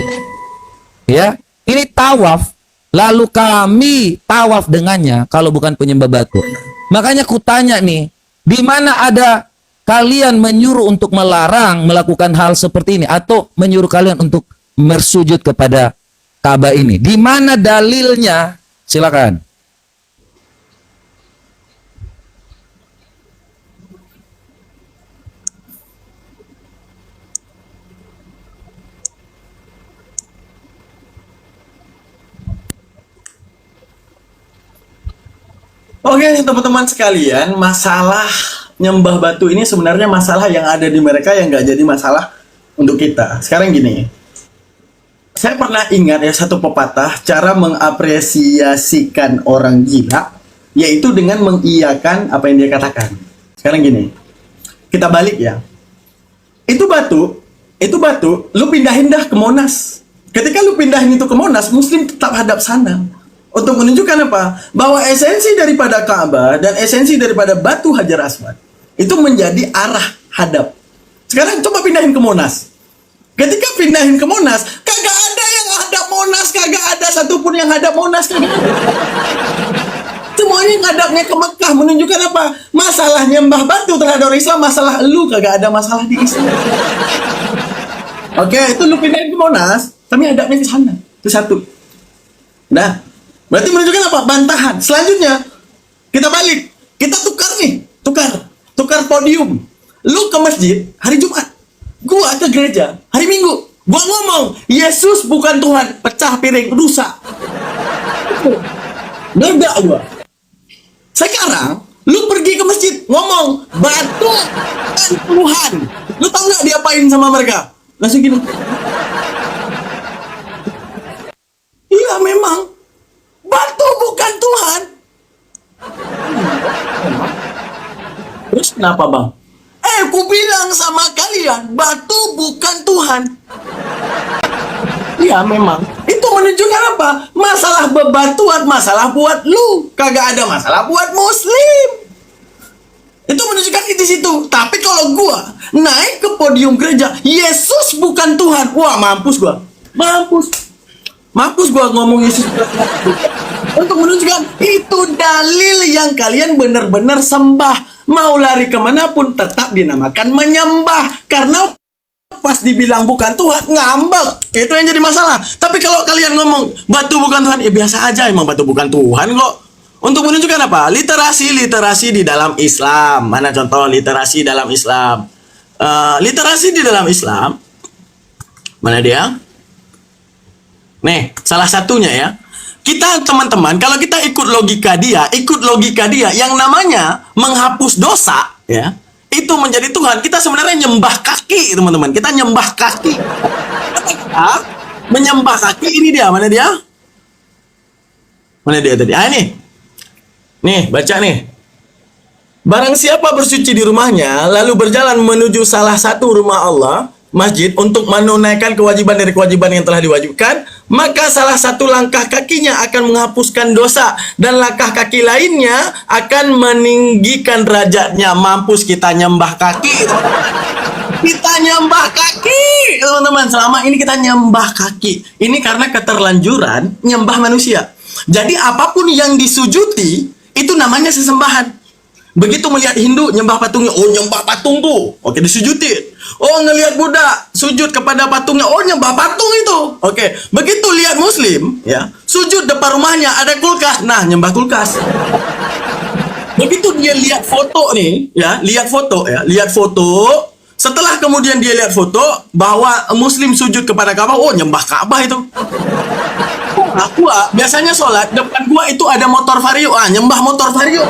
Ya, ini tawaf, lalu kami tawaf dengannya kalau bukan penyembah batu. Makanya kutanya nih, di mana ada kalian menyuruh untuk melarang melakukan hal seperti ini atau menyuruh kalian untuk bersujud kepada Ka'bah ini? Di mana dalilnya? Silakan. Oke, teman-teman sekalian, masalah nyembah batu ini sebenarnya masalah yang ada di mereka yang nggak jadi masalah untuk kita. Sekarang gini, saya pernah ingat ya satu pepatah cara mengapresiasikan orang gila, yaitu dengan mengiyakan apa yang dia katakan. Sekarang gini, kita balik ya. Itu batu, lu pindahin dah ke Monas. Ketika lu pindahin itu ke Monas, Muslim tetap hadap sana. Untuk menunjukkan apa? Bahwa esensi daripada Ka'bah dan esensi daripada batu Hajar Aswad itu menjadi arah hadap. Sekarang coba pindahin ke Monas. Ketika pindahin ke Monas, kagak ada yang hadap Monas, kagak ada satupun yang hadap Monas, kagak ada. Semuanya ngadapnya ke Mekah, menunjukkan apa? Masalah nyembah batu terhadap Islam, masalah lu, kagak ada masalah di Islam. Oke, itu lu pindahin ke Monas, kami hadapnya ke sana. Itu satu. Nah, berarti menunjukkan apa? Bantahan. Selanjutnya, kita balik. Kita tukar nih. Tukar podium. Lu ke masjid hari Jumat. Gua ke gereja hari Minggu. Gua ngomong, Yesus bukan Tuhan. Pecah piring, rusak. Beda gua. Sekarang, lu pergi ke masjid. Ngomong, batu dan Tuhan. Lu tau gak diapain sama mereka? Langsung gini. Iya memang. Batu bukan Tuhan. Terus kenapa bang? Ku bilang sama kalian, batu bukan Tuhan. Iya memang. Itu menunjukkan apa? Masalah bebatuan, masalah buat lu. Kagak ada masalah buat Muslim. Itu menunjukkan di situ. Tapi kalau gua naik ke podium gereja, Yesus bukan Tuhan. Wah mampus gua. Mampus gua ngomong Yesus bukan Tuhan. Untuk menunjukkan itu dalil yang kalian benar-benar sembah. Mau lari kemanapun tetap dinamakan menyembah. Karena pas dibilang bukan Tuhan, ngambek. Itu yang jadi masalah. Tapi kalau kalian ngomong batu bukan Tuhan, ya biasa aja, emang batu bukan Tuhan kok. Untuk menunjukkan apa? Literasi di dalam Islam. Mana contoh literasi dalam Islam? Literasi di dalam Islam. Mana dia? Nih, salah satunya ya. Kita teman-teman, kalau kita ikut logika dia yang namanya menghapus dosa, ya, itu menjadi Tuhan. Kita sebenarnya nyembah kaki, teman-teman. Kita nyembah kaki. Kita menyembah kaki, ini dia, mana dia? Mana dia tadi? Ini. Nih, baca nih. Barang siapa bersuci di rumahnya, lalu berjalan menuju salah satu rumah Allah, masjid, untuk menunaikan kewajiban dari kewajiban yang telah diwajibkan, maka salah satu langkah kakinya akan menghapuskan dosa, dan langkah kaki lainnya akan meninggikan derajatnya. Mampus kita nyembah kaki. Kita nyembah kaki, teman-teman. Selama ini kita nyembah kaki. Ini karena keterlanjuran nyembah manusia. Jadi apapun yang disujuti, itu namanya sesembahan. Begitu melihat Hindu nyembah patungnya, oh nyembah patung tuh, oke disujuti. Oh ngelihat Buddha sujud kepada patungnya, oh nyembah patung itu, oke. Begitu lihat Muslim, ya sujud depan rumahnya ada kulkas, nah nyembah kulkas. Begitu dia lihat foto nih, ya lihat foto. Setelah kemudian dia lihat foto bahwa Muslim sujud kepada Ka'bah, oh nyembah Ka'bah itu. Gua biasanya sholat depan gua itu ada motor Vario, nyembah motor Vario.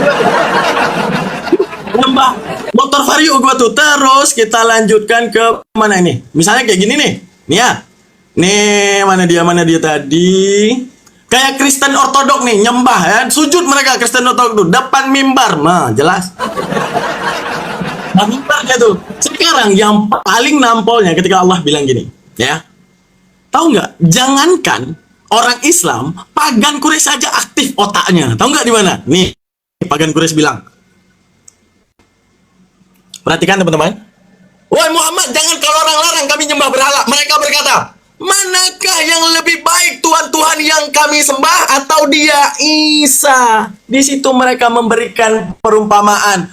Nyembah motor Vario gua tuh. Terus kita lanjutkan ke mana ini? Misalnya kayak gini nih. Nih ya. Nih, mana dia tadi? Kayak Kristen Ortodok nih, nyembah ya. Sujud mereka Kristen Ortodok tuh depan mimbar. Nah, jelas. Nah, mimbarnya tuh. Sekarang yang paling nampolnya ketika Allah bilang gini, ya. Tahu nggak? Jangankan orang Islam, pagan Quraisy saja aktif otaknya. Tahu nggak di mana? Nih, pagan Quraisy bilang, Perhatikan teman-teman. Wahai Muhammad, jangan kau larang-larang kami nyembah berhala. Mereka berkata, manakah yang lebih baik Tuhan-Tuhan yang kami sembah atau dia Isa? Di situ mereka memberikan perumpamaan.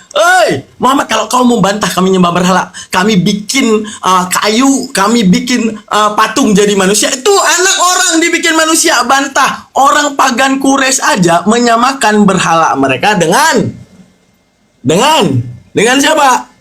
Muhammad, kalau kau membantah kami nyembah berhala, kami bikin kayu, kami bikin patung jadi manusia. Itu anak orang dibikin manusia, bantah. Orang pagan Quraisy aja menyamakan berhala mereka dengan siapa?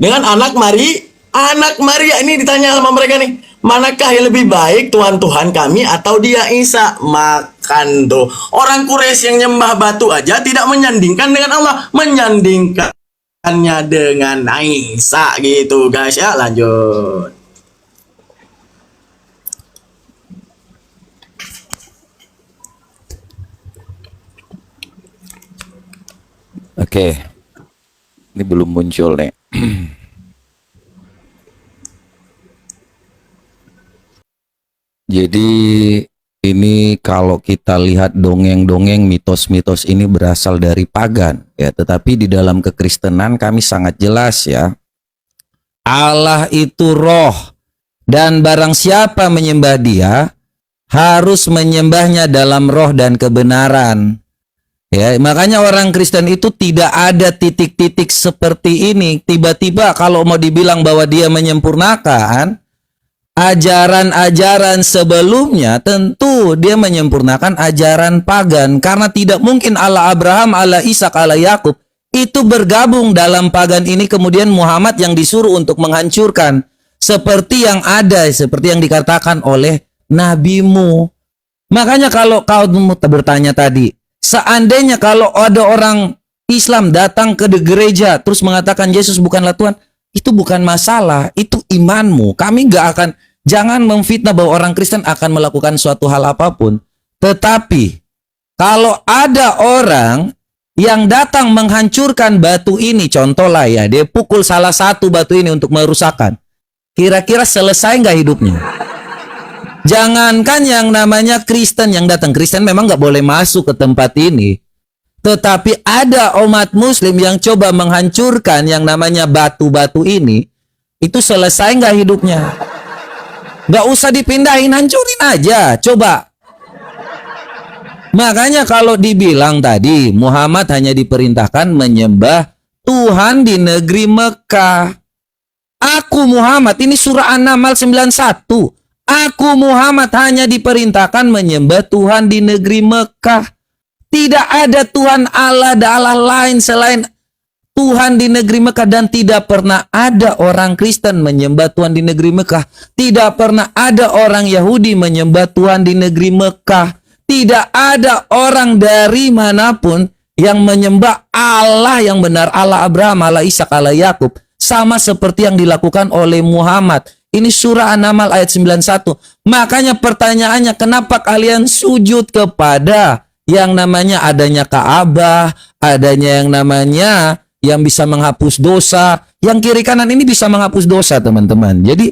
Dengan anak Maria. Ini ditanya sama mereka nih, manakah yang lebih baik Tuhan-Tuhan kami atau dia Isa? Makan tuh. Orang Quraisy yang nyembah batu aja tidak menyandingkan dengan Allah, menyandingkannya dengan Isa gitu guys ya. Lanjut. Oke. Ini belum muncul nih. Jadi ini kalau kita lihat dongeng-dongeng, mitos-mitos ini berasal dari pagan ya, tetapi di dalam kekristenan kami sangat jelas ya. Allah itu roh, dan barang siapa menyembah dia harus menyembahnya dalam roh dan kebenaran. Ya, makanya orang Kristen itu tidak ada titik-titik seperti ini. Tiba-tiba kalau mau dibilang bahwa dia menyempurnakan ajaran-ajaran sebelumnya, tentu dia menyempurnakan ajaran pagan. Karena tidak mungkin Allah Abraham, Allah Ishak, Allah Yakub itu bergabung dalam pagan ini, kemudian Muhammad yang disuruh untuk menghancurkan. Seperti yang ada, seperti yang dikatakan oleh nabimu. Makanya kalau kau bertanya tadi, seandainya kalau ada orang Islam datang ke gereja terus mengatakan Yesus bukanlah Tuhan, itu bukan masalah, itu imanmu. Kami nggak akan, jangan memfitnah bahwa orang Kristen akan melakukan suatu hal apapun. Tetapi kalau ada orang yang datang menghancurkan batu ini, contoh lah ya, dia pukul salah satu batu ini untuk merusakkan, kira-kira selesai nggak hidupnya? Jangankan yang namanya Kristen yang datang, Kristen memang nggak boleh masuk ke tempat ini. Tetapi ada umat Muslim yang coba menghancurkan yang namanya batu-batu ini, itu selesai nggak hidupnya? Nggak usah dipindahin, hancurin aja, coba. Makanya kalau dibilang tadi Muhammad hanya diperintahkan menyembah Tuhan di negeri Mekah. Aku Muhammad, ini surah An-Naml 91. Aku Muhammad hanya diperintahkan menyembah Tuhan di negeri Mekah. Tidak ada Tuhan Allah lain selain Tuhan di negeri Mekah, dan tidak pernah ada orang Kristen menyembah Tuhan di negeri Mekah. Tidak pernah ada orang Yahudi menyembah Tuhan di negeri Mekah. Tidak ada orang dari manapun yang menyembah Allah yang benar, Allah Abraham, Allah Ishak, Allah Yakub, sama seperti yang dilakukan oleh Muhammad. Ini surah An-Naml ayat 91. Makanya pertanyaannya, kenapa kalian sujud kepada yang namanya adanya Ka'bah, adanya yang namanya yang bisa menghapus dosa, yang kiri kanan ini bisa menghapus dosa, teman-teman. Jadi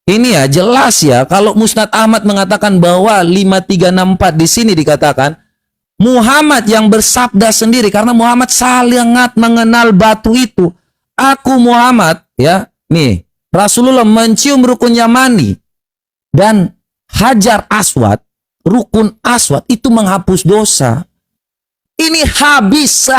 ini ya jelas ya, kalau Musnad Ahmad mengatakan bahwa 5364 di sini dikatakan Muhammad yang bersabda sendiri, karena Muhammad sangat mengenal batu itu. Aku Muhammad ya, nih Rasulullah mencium rukun Yamani dan Hajar Aswad, rukun Aswad itu menghapus dosa. Ini habisnya.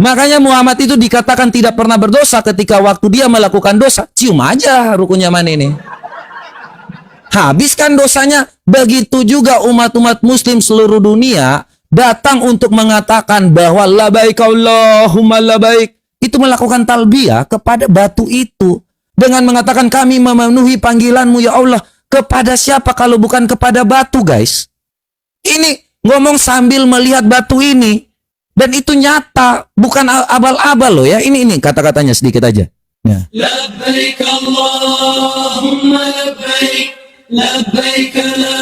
Makanya Muhammad itu dikatakan tidak pernah berdosa ketika waktu dia melakukan dosa. Cium aja rukun Yamani ini, habiskan dosanya. Begitu juga umat-umat Muslim seluruh dunia datang untuk mengatakan bahwa labaik Allahumma labaik, itu melakukan talbiyah kepada batu itu dengan mengatakan kami memenuhi panggilanmu ya Allah. Kepada siapa kalau bukan kepada batu, guys? Ini ngomong sambil melihat batu ini, dan itu nyata, bukan abal-abal loh ya. Ini kata-katanya sedikit aja ya. Labbaik Allahumma labbaik, labbaik la.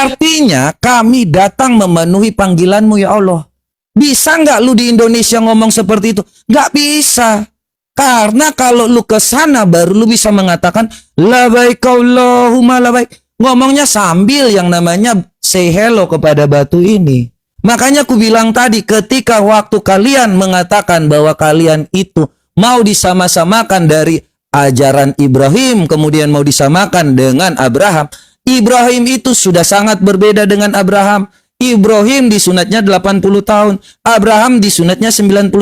Artinya kami datang memenuhi panggilanmu ya Allah. Bisa nggak lu di Indonesia ngomong seperti itu? Nggak bisa. Karena kalau lu ke sana baru lu bisa mengatakan labaik Allahumma labaik. Ngomongnya sambil yang namanya say hello kepada batu ini. Makanya aku bilang tadi, ketika waktu kalian mengatakan bahwa kalian itu mau disama-samakan dari ajaran Ibrahim, kemudian mau disamakan dengan Abraham. Ibrahim itu sudah sangat berbeda dengan Abraham. Ibrahim disunatnya 80 tahun. Abraham disunatnya 99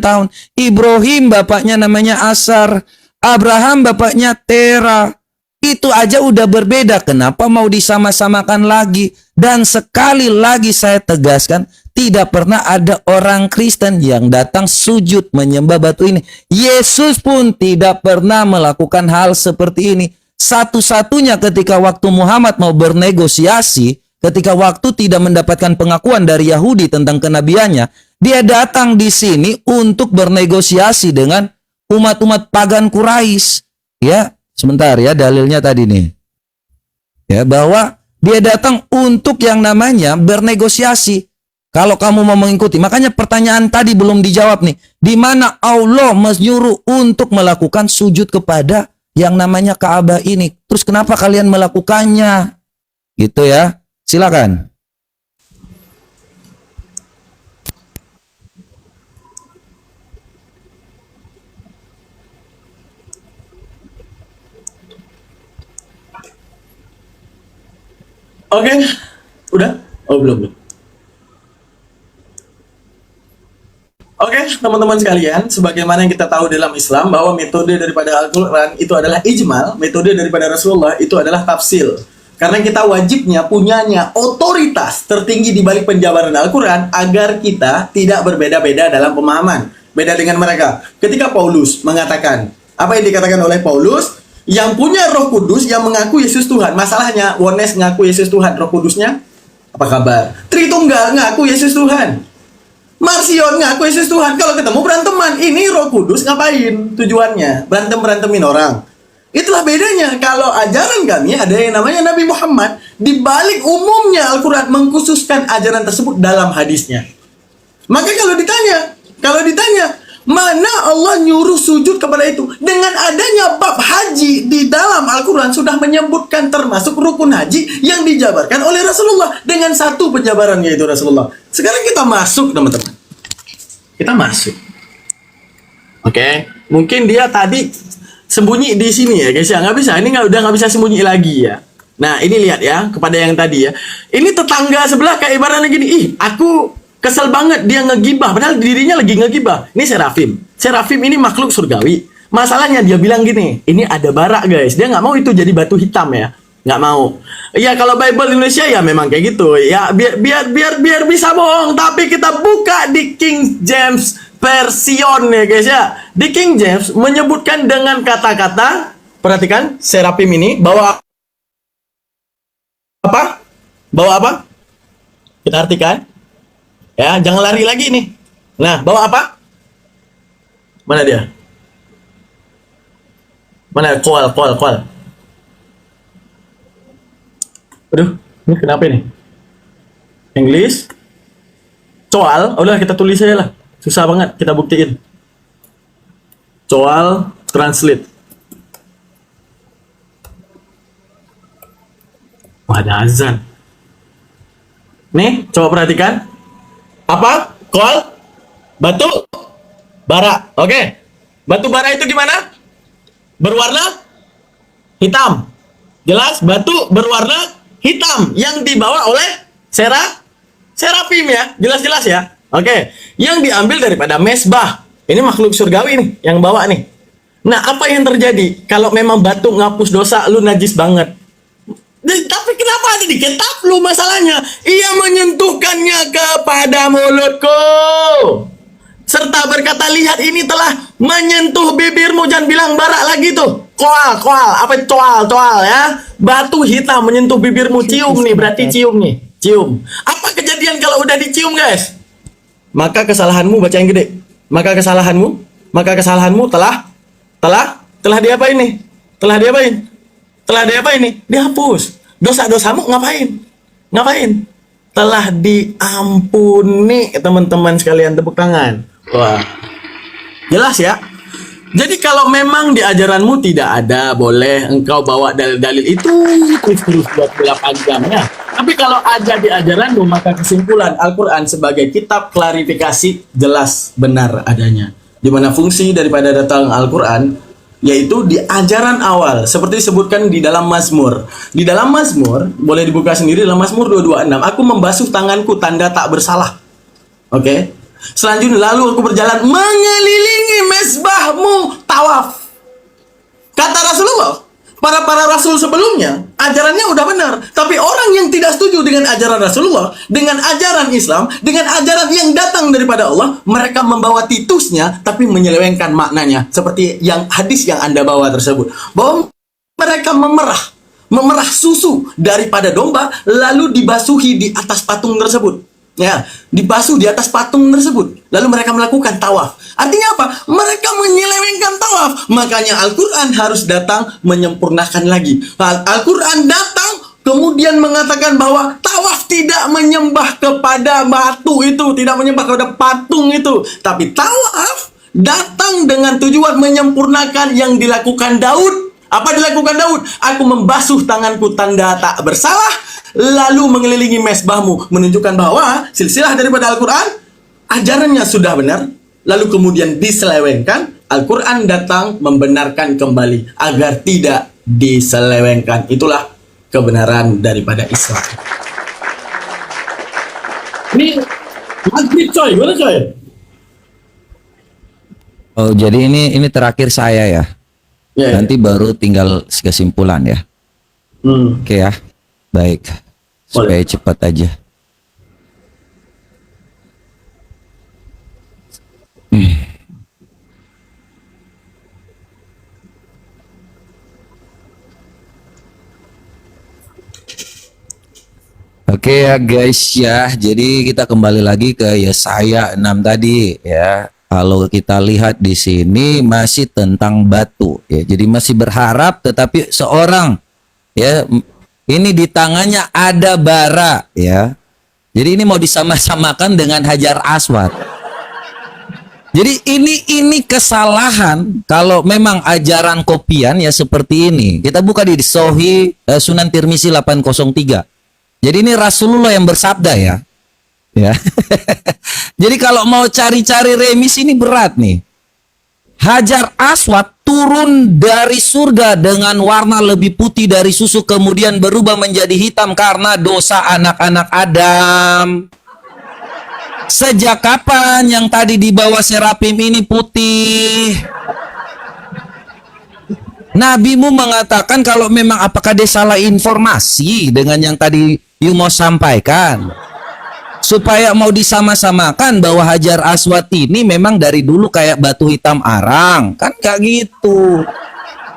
tahun. Ibrahim bapaknya namanya Asar. Abraham bapaknya Tera. Itu aja udah berbeda. Kenapa mau disama-samakan lagi? Dan sekali lagi saya tegaskan, tidak pernah ada orang Kristen yang datang sujud menyembah batu ini. Yesus pun tidak pernah melakukan hal seperti ini. Satu-satunya ketika waktu Muhammad mau bernegosiasi, ketika waktu tidak mendapatkan pengakuan dari Yahudi tentang kenabiannya, dia datang di sini untuk bernegosiasi dengan umat-umat pagan Quraisy. Ya, sebentar ya, dalilnya tadi nih. Ya, bahwa dia datang untuk yang namanya bernegosiasi. Kalau kamu mau mengikuti, makanya pertanyaan tadi belum dijawab nih. Di mana Allah menyuruh untuk melakukan sujud kepada yang namanya Ka'bah ini? Terus kenapa kalian melakukannya? Gitu ya. Silakan. Oke, udah? Oh, belum. Oke, teman-teman sekalian, sebagaimana yang kita tahu dalam Islam bahwa metode daripada Al-Quran itu adalah ijmal, metode daripada Rasulullah itu adalah tafsil. Karena kita wajibnya punyanya otoritas tertinggi di balik penjabaran Al-Quran agar kita tidak berbeda-beda dalam pemahaman. Beda dengan mereka. Ketika Paulus mengatakan, apa yang dikatakan oleh Paulus? Yang punya Roh Kudus yang mengaku Yesus Tuhan. Masalahnya, Wones ngaku Yesus Tuhan, Roh Kudusnya apa kabar? Tritunggal ngaku Yesus Tuhan. Marsion ngaku Yesus Tuhan. Kalau ketemu beranteman, ini Roh Kudus ngapain tujuannya? Berantem-berantemin orang. Itulah bedanya. Kalau ajaran kami ada yang namanya Nabi Muhammad, di balik umumnya Al-Quran mengkhususkan ajaran tersebut dalam hadisnya. Maka kalau ditanya, mana Allah nyuruh sujud kepada itu? Dengan adanya bab haji di dalam Al-Quran sudah menyebutkan termasuk rukun haji yang dijabarkan oleh Rasulullah dengan satu penjabaran, yaitu Rasulullah. Sekarang kita masuk, teman-teman. Kita masuk. Oke, mungkin dia tadi sembunyi di sini ya, guys ya. Nggak bisa, ini udah nggak bisa sembunyi lagi ya. Nah, ini lihat ya, kepada yang tadi ya. Ini tetangga sebelah kayak ibaratnya gini, ih, aku kesel banget dia ngegibah, padahal dirinya lagi ngegibah. Ini Serafim. Serafim ini makhluk surgawi. Masalahnya dia bilang gini, ini ada bara guys. Dia nggak mau itu jadi batu hitam ya. Nggak mau. Ya kalau Bible Indonesia ya memang kayak gitu. Ya biar bisa bohong. Tapi kita buka di King James Version ya guys ya. Di King James menyebutkan dengan kata-kata, perhatikan Serafim ini bawa apa? Bawa apa? Kita artikan. Ya, jangan lari lagi nih. Nah, bawa apa? Mana dia? Mana? Koal. Aduh, ini kenapa ini? English. Coal. Udah, kita tulis aja lah. Susah banget, kita buktiin. Coal translate. Wah, ada azan. Nih, coba perhatikan. Apa? Kol? Batu? Bara. Oke. Batu bara itu gimana? Berwarna hitam. Jelas? Batu berwarna hitam yang dibawa oleh Serafim ya. Jelas-jelas ya. Oke. Yang diambil daripada mesbah. Ini makhluk surgawi nih yang bawa nih. Nah, apa yang terjadi kalau memang batu ngapus dosa lu najis banget? Tapi kenapa ada di kitab lu masalahnya? Ia menyentuhkannya kepada mulutku serta berkata, lihat ini telah menyentuh bibirmu. Jangan bilang barak lagi tuh. Koal. Apa coal ya? Batu hitam menyentuh bibirmu. Cium nih, berarti cium nih. Cium. Apa kejadian kalau udah dicium guys? Maka kesalahanmu, baca yang gede. Maka kesalahanmu telah diapain nih? Telah diapain nih? Dihapus. Dosa-dosamu ngapain? Telah diampuni, teman-teman sekalian, tepuk tangan. Wah. Jelas ya? Jadi kalau memang di ajaranmu tidak ada, boleh engkau bawa dalil-dalil itu terus buat 8 jam ya. Tapi kalau ada di ajaranmu, maka kesimpulan Al-Quran sebagai kitab klarifikasi jelas benar adanya. Di mana fungsi daripada datang Al-Quran, yaitu di ajaran awal. Seperti disebutkan di dalam Mazmur. Di dalam Mazmur, boleh dibuka sendiri dalam Mazmur 226. Aku membasuh tanganku tanda tak bersalah. Oke. Selanjutnya, lalu aku berjalan mengelilingi mezbahmu tawaf. Kata Rasulullah, para rasul sebelumnya, ajarannya udah benar. Tapi orang yang tidak setuju dengan ajaran Rasulullah, dengan ajaran Islam, dengan ajaran yang datang daripada Allah, mereka membawa titusnya, tapi menyelewengkan maknanya. Seperti yang hadis yang Anda bawa tersebut. Bahwa mereka memerah susu daripada domba, lalu dibasuhi di atas patung tersebut. Ya, dibasuh di atas patung tersebut. Lalu mereka melakukan tawaf. Artinya apa? Mereka menyelewengkan tawaf. Makanya Al-Quran harus datang menyempurnakan lagi. Al-Quran datang kemudian mengatakan bahwa tawaf tidak menyembah kepada batu itu, tidak menyembah kepada patung itu. Tapi tawaf datang dengan tujuan menyempurnakan yang dilakukan Daud. Apa dilakukan Daud? Aku membasuh tanganku tanda tak bersalah, lalu mengelilingi mezbahmu, menunjukkan bahwa silsilah daripada Al-Quran ajarannya sudah benar, lalu kemudian diselewengkan. Al-Quran datang membenarkan kembali agar tidak diselewengkan. Itulah kebenaran daripada Islam. Ini maghrib coy, gimana coy? Oh, jadi ini terakhir saya ya. Ya, Nanti baru tinggal kesimpulan ya. Oke ya. Baik. Supaya cepat aja. Oke ya guys ya. Jadi kita kembali lagi ke Yesaya 6 tadi ya. Kalau kita lihat di sini masih tentang batu ya. Jadi masih berharap, tetapi seorang ya, ini di tangannya ada bara ya. Jadi ini mau disama-samakan dengan Hajar Aswad. Jadi ini kesalahan kalau memang ajaran kopian ya seperti ini. Kita buka di Sahih Sunan Tirmizi 803. Jadi ini Rasulullah yang bersabda ya. Ya. Jadi kalau mau cari-cari remis ini berat nih. Hajar Aswad turun dari surga dengan warna lebih putih dari susu, kemudian berubah menjadi hitam karena dosa anak-anak Adam. Sejak kapan yang tadi di bawah serapim ini putih? Nabimu mengatakan kalau memang apakah dia salah informasi dengan yang tadi you mau sampaikan? Supaya mau disama-samakan bahwa Hajar Aswad ini memang dari dulu kayak batu hitam arang. Kan gak gitu.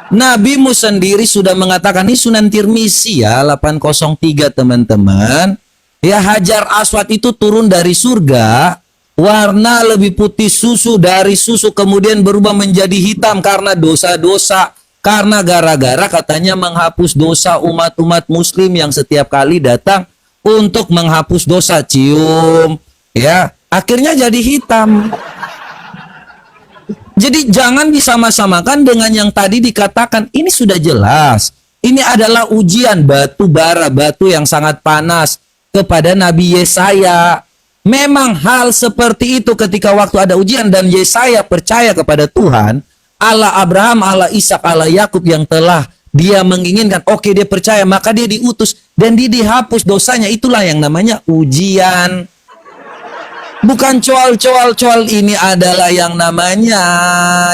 Nabimu sendiri sudah mengatakan, ini Sunan Tirmizi ya 803 teman-teman. Ya, Hajar Aswad itu turun dari surga, warna lebih putih susu dari susu, kemudian berubah menjadi hitam karena dosa-dosa. Karena gara-gara katanya menghapus dosa umat-umat muslim yang setiap kali datang untuk menghapus dosa, cium ya, akhirnya jadi hitam. Jadi jangan disama-samakan dengan yang tadi dikatakan. Ini sudah jelas, ini adalah ujian batu bara, batu yang sangat panas kepada Nabi Yesaya. Memang hal seperti itu ketika waktu ada ujian dan Yesaya percaya kepada Tuhan Allah Abraham, Allah Ishak, Allah Yakub yang telah dia menginginkan, oke, dia percaya, maka dia diutus dan dia dihapus dosanya. Itulah yang namanya ujian. Bukan coal ini adalah yang namanya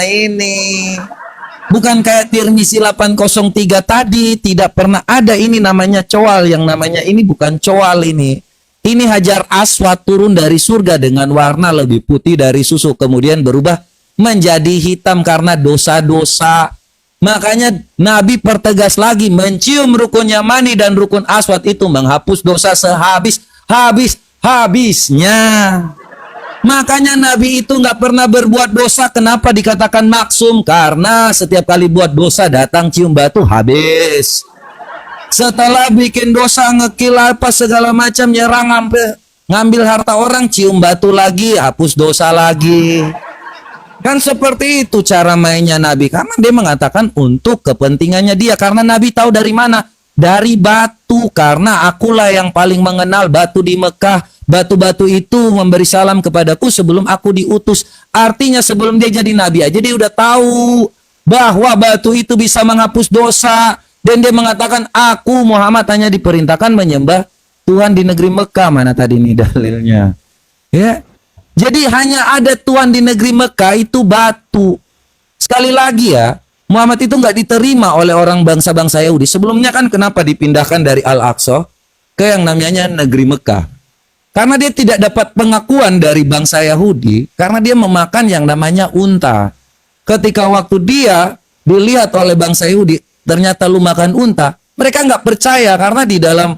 ini. Bukan kayak Tirmizi 803 tadi, tidak pernah ada ini namanya coal. Yang namanya ini bukan coal ini. Ini Hajar Aswad turun dari surga dengan warna lebih putih dari susu, kemudian berubah menjadi hitam karena dosa-dosa. Makanya Nabi pertegas lagi, mencium rukun Yamani dan rukun Aswad itu menghapus dosa habisnya. Makanya Nabi itu nggak pernah berbuat dosa. Kenapa dikatakan maksum? Karena setiap kali buat dosa datang cium batu, habis. Setelah bikin dosa, ngekil apa segala macam, nyerang, ngambil harta orang, cium batu lagi, hapus dosa lagi. Kan seperti itu cara mainnya Nabi. Karena dia mengatakan untuk kepentingannya dia. Karena Nabi tahu dari mana? dari batu, karena akulah yang paling mengenal batu di Mekah. Batu-batu itu memberi salam kepadaku sebelum aku diutus. Artinya sebelum dia jadi nabi aja dia udah tahu bahwa batu itu bisa menghapus dosa. Dan dia mengatakan, aku Muhammad hanya diperintahkan menyembah Tuhan di negeri Mekah. Mana tadi nih dalilnya? Ya. Jadi hanya ada Tuhan di negeri Mekah itu batu. Sekali lagi ya, Muhammad itu nggak diterima oleh orang bangsa-bangsa Yahudi. Sebelumnya kan kenapa dipindahkan dari Al-Aqsa ke yang namanya negeri Mekah? Karena dia tidak dapat pengakuan dari bangsa Yahudi, karena dia memakan yang namanya unta. Ketika waktu dia dilihat oleh bangsa Yahudi, ternyata lu makan unta, mereka nggak percaya karena di dalam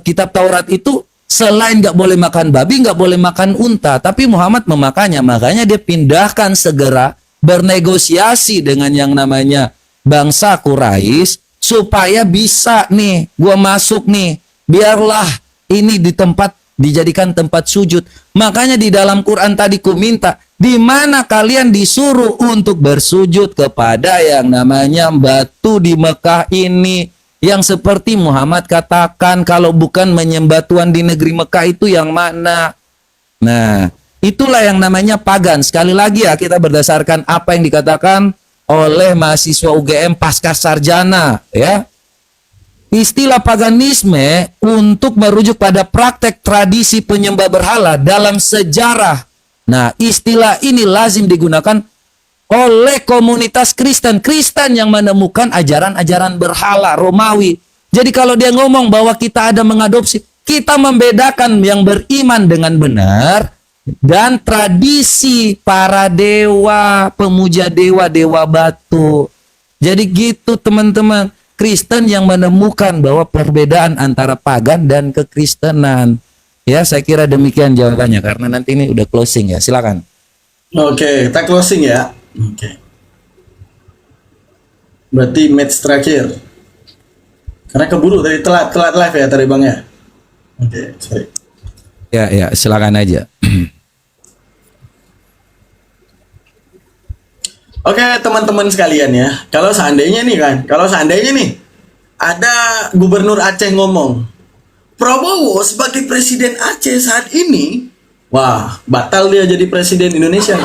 kitab Taurat itu selain nggak boleh makan babi, nggak boleh makan unta, tapi Muhammad memakannya. Makanya dia pindahkan segera bernegosiasi dengan yang namanya bangsa Quraisy supaya bisa nih, gua masuk nih, biarlah ini di tempat dijadikan tempat sujud. Makanya di dalam Quran tadi ku minta, di mana kalian disuruh untuk bersujud kepada yang namanya batu di Mekah ini, yang seperti Muhammad katakan, kalau bukan menyembah Tuhan di negeri Mekah itu yang mana? Nah, itulah yang namanya pagan. Sekali lagi ya, kita berdasarkan apa yang dikatakan oleh mahasiswa UGM pasca sarjana, ya. Istilah paganisme untuk merujuk pada praktek tradisi penyembah berhala dalam sejarah. Nah, istilah ini lazim digunakan oleh komunitas Kristen yang menemukan ajaran-ajaran berhala Romawi. Jadi kalau dia ngomong bahwa kita ada mengadopsi, kita membedakan yang beriman dengan benar dan tradisi para dewa, pemuja dewa-dewa batu. Jadi gitu teman-teman. Kristen yang menemukan bahwa perbedaan antara pagan dan kekristenan. Ya, saya kira demikian jawabannya karena nanti ini udah closing ya. Silakan. Oke, kita closing ya. Oke. Berarti match terakhir. Karena keburu tadi telat live ya tadi Bang ya. Oke, sorry. Ya, silakan aja. Oke teman-teman sekalian ya, kalau seandainya nih ada Gubernur Aceh ngomong, Prabowo sebagai Presiden Aceh saat ini, wah batal dia jadi Presiden Indonesia.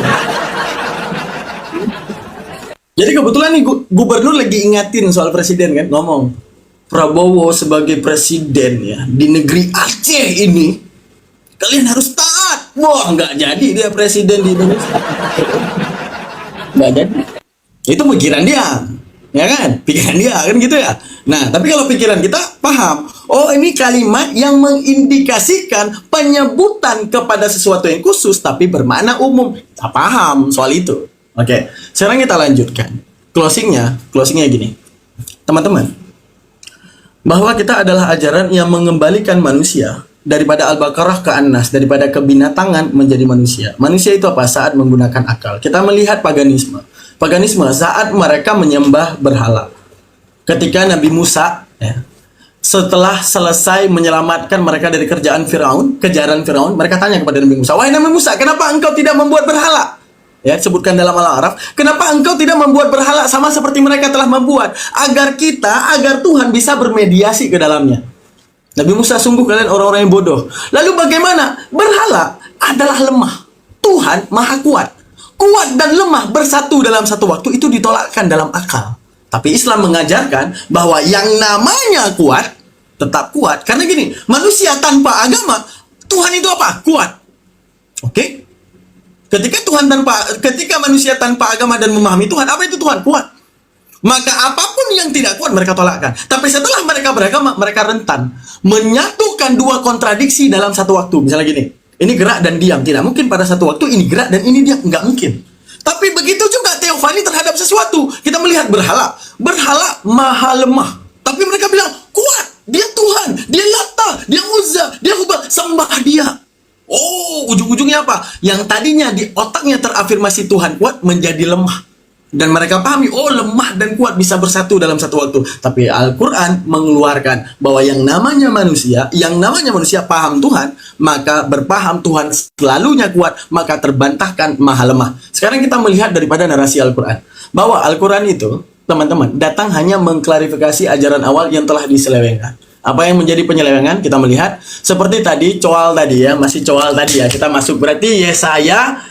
Jadi kebetulan nih Gubernur lagi ingatin soal Presiden kan, ngomong Prabowo sebagai Presiden ya di negeri Aceh ini, kalian harus taat. Wah nggak jadi dia Presiden di Indonesia. Nggak jadi. Itu pikiran dia, ya kan? Pikiran dia kan gitu ya. Nah, tapi kalau pikiran kita paham, oh ini kalimat yang mengindikasikan penyebutan kepada sesuatu yang khusus tapi bermakna umum. Kita paham soal itu. Oke, sekarang kita lanjutkan. Closingnya gini, teman-teman, bahwa kita adalah ajaran yang mengembalikan manusia daripada Al-Baqarah ke An-Nas, daripada kebinatangan menjadi manusia. Manusia itu apa? Saat menggunakan akal. Kita melihat paganisme. Paganisme saat mereka menyembah berhala. Ketika Nabi Musa, ya, setelah selesai menyelamatkan mereka dari kejaran Firaun, mereka tanya kepada Nabi Musa, wahai Nabi Musa, kenapa engkau tidak membuat berhala? Ya, sebutkan dalam Al-A'raf, kenapa engkau tidak membuat berhala sama seperti mereka telah membuat? Agar Tuhan bisa bermediasi ke dalamnya. Nabi Musa, sungguh kalian orang-orang yang bodoh. Lalu bagaimana? Berhala adalah lemah. Tuhan maha kuat. Kuat dan lemah bersatu dalam satu waktu itu ditolakkan dalam akal. Tapi Islam mengajarkan bahwa yang namanya kuat, tetap kuat. Karena gini, manusia tanpa agama, Tuhan itu apa? Kuat. Oke? Ketika manusia tanpa agama dan memahami Tuhan, apa itu Tuhan? Kuat. Maka apapun yang tidak kuat mereka tolakkan. Tapi setelah mereka beragama, mereka rentan menyatukan dua kontradiksi dalam satu waktu. Misalnya gini, ini gerak dan diam. Tidak mungkin pada satu waktu ini gerak dan ini diam. Nggak mungkin. Tapi begitu juga teofani terhadap sesuatu. Kita melihat berhala. Berhala maha lemah. Tapi mereka bilang, kuat. Dia Tuhan. Dia Lata. Dia Uzza. Dia Hubal. Sembah dia. Oh, ujung-ujungnya apa? Yang tadinya di otaknya terafirmasi Tuhan kuat menjadi lemah. Dan mereka pahami, oh lemah dan kuat bisa bersatu dalam satu waktu. Tapi Al-Quran mengeluarkan bahwa yang namanya manusia paham Tuhan, maka berpaham Tuhan selalunya kuat, maka terbantahkan maha lemah. Sekarang kita melihat daripada narasi Al-Quran, bahwa Al-Quran itu teman-teman, datang hanya mengklarifikasi ajaran awal yang telah diselewengkan. Apa yang menjadi penyelewengan? Kita melihat seperti tadi, coal tadi ya, masih coal tadi ya. Kita masuk berarti Yesaya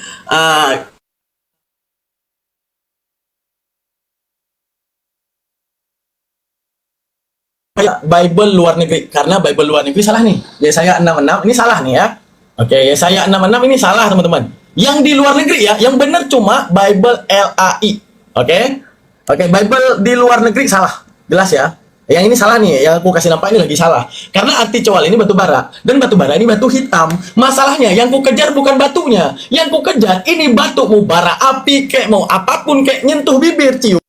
Bible luar negeri, karena Bible luar negeri salah nih. Yesaya 66 ini salah nih ya. Oke, Yesaya 66 ini salah teman-teman. Yang di luar negeri ya, yang benar cuma Bible LAI. Oke? Oke, Bible di luar negeri salah. Jelas ya. Yang ini salah nih, yang aku kasih nampak ini lagi salah. Karena arti coal ini batu bara, dan batu bara ini batu hitam. Masalahnya yang ku kejar bukan batunya. Yang ku kejar ini batu, mau bara api kayak mau apapun kayak nyentuh bibir cium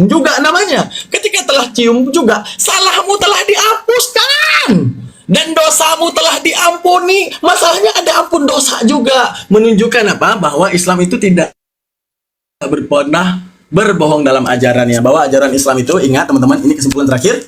juga namanya. Ketika telah cium juga, salahmu telah dihapuskan dan dosamu telah diampuni. Masalahnya ada ampun dosa juga. Menunjukkan apa? Bahwa Islam itu tidak pernah berbohong dalam ajarannya. Bahwa ajaran Islam itu, ingat teman-teman, ini kesimpulan terakhir,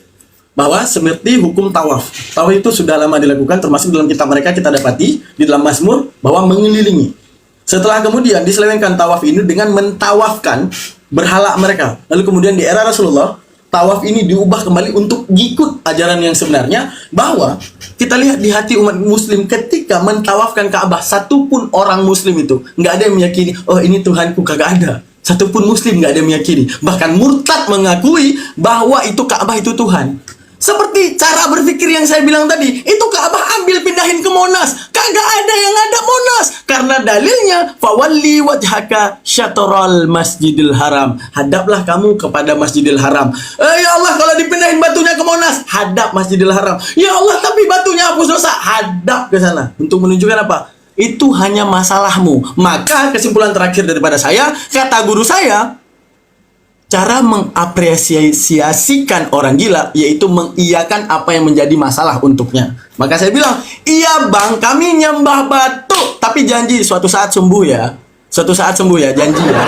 bahwa seperti hukum tawaf. Tawaf itu sudah lama dilakukan, termasuk dalam kitab mereka kita dapati di dalam Mazmur bahwa mengelilingi. Setelah kemudian diselewengkan tawaf ini dengan mentawafkan berhala mereka. Lalu kemudian di era Rasulullah, tawaf ini diubah kembali untuk ngikut ajaran yang sebenarnya, bahwa kita lihat di hati umat muslim ketika mentawafkan Ka'bah, satupun orang muslim itu nggak ada yang meyakini, oh ini Tuhanku, kagak ada. Satupun muslim nggak ada yang meyakini. Bahkan murtad mengakui bahwa itu Ka'bah itu Tuhan. Seperti cara berpikir yang saya bilang tadi, itu Ka'bah ambil pindahin ke Monas. Kagak ada yang ada Monas. Karena dalilnya, fawalli wajhaka syatrul masjidil haram. Hadaplah kamu kepada Masjidil Haram. Ya Allah, kalau dipindahin batunya ke Monas, hadap Masjidil Haram. Ya Allah, tapi batunya hapus dosa. Hadap ke sana. Untuk menunjukkan apa? Itu hanya masalahmu. Maka kesimpulan terakhir daripada saya, kata guru saya, cara mengapresiasikan orang gila yaitu mengiyakan apa yang menjadi masalah untuknya. Maka saya bilang, iya bang, kami nyembah batu, tapi janji suatu saat sembuh ya. Suatu saat sembuh ya, janji ya.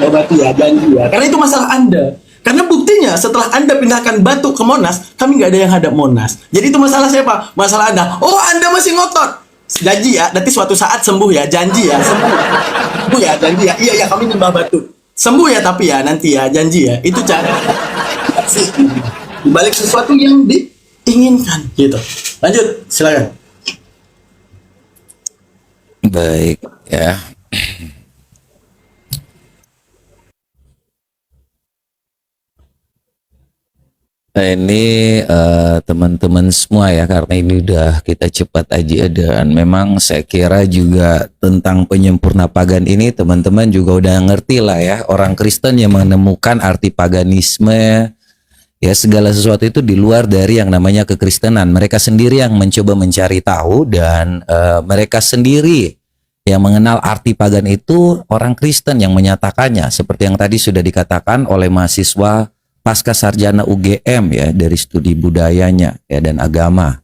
Batu ya, janji ya. Karena itu masalah Anda. Karena buktinya setelah Anda pindahkan batu ke Monas, kami nggak ada yang hadap Monas. Jadi itu masalah siapa? Masalah Anda. Oh, Anda masih ngotot. Janji ya, nanti suatu saat sembuh ya, janji ya, sembuh. Sembuh ya, janji ya. Iya, kami nyembah batu. Sembuh ya, tapi ya nanti ya, janji ya. Itu cara dibalik sesuatu yang diinginkan gitu. Lanjut, silakan. Baik ya. Nah, ini teman-teman semua ya, karena ini udah kita cepat aja, dan memang saya kira juga tentang penyempurna pagan ini teman-teman juga udah ngerti lah ya. Orang Kristen yang menemukan arti paganisme, ya segala sesuatu itu di luar dari yang namanya kekristenan. Mereka sendiri yang mencoba mencari tahu, dan mereka sendiri yang mengenal arti pagan itu orang Kristen yang menyatakannya, seperti yang tadi sudah dikatakan oleh mahasiswa pasca sarjana UGM ya, dari studi budayanya ya dan agama.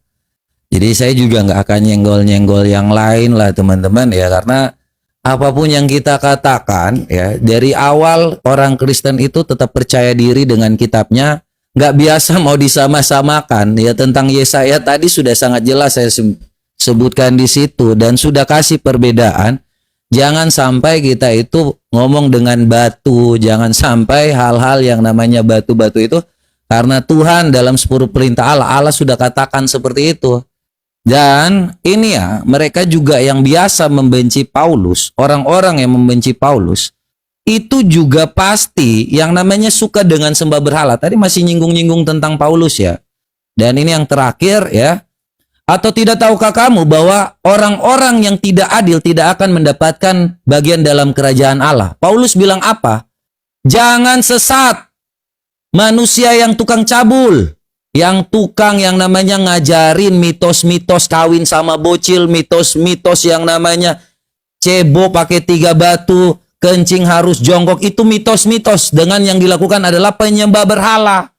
Jadi saya juga nggak akan nyenggol-nyenggol yang lain lah teman-teman ya, karena apapun yang kita katakan ya, dari awal orang Kristen itu tetap percaya diri dengan kitabnya, nggak biasa mau disama-samakan ya. Tentang Yesaya tadi sudah sangat jelas saya sebutkan di situ, dan sudah kasih perbedaan. Jangan sampai kita itu ngomong dengan batu, jangan sampai hal-hal yang namanya batu-batu itu, karena Tuhan dalam 10 perintah Allah sudah katakan seperti itu. Dan ini ya, mereka juga yang biasa membenci Paulus, orang-orang yang membenci Paulus, itu juga pasti yang namanya suka dengan sembah berhala. Tadi masih nyinggung-nyinggung tentang Paulus ya. Dan ini yang terakhir ya. Atau tidak tahukah kamu bahwa orang-orang yang tidak adil tidak akan mendapatkan bagian dalam kerajaan Allah? Paulus bilang apa? Jangan sesat. Manusia yang tukang cabul, yang tukang yang namanya ngajarin mitos-mitos kawin sama bocil, mitos-mitos yang namanya cebo pakai 3 batu, kencing harus jongkok, itu mitos-mitos. Dengan yang dilakukan adalah penyembah berhala.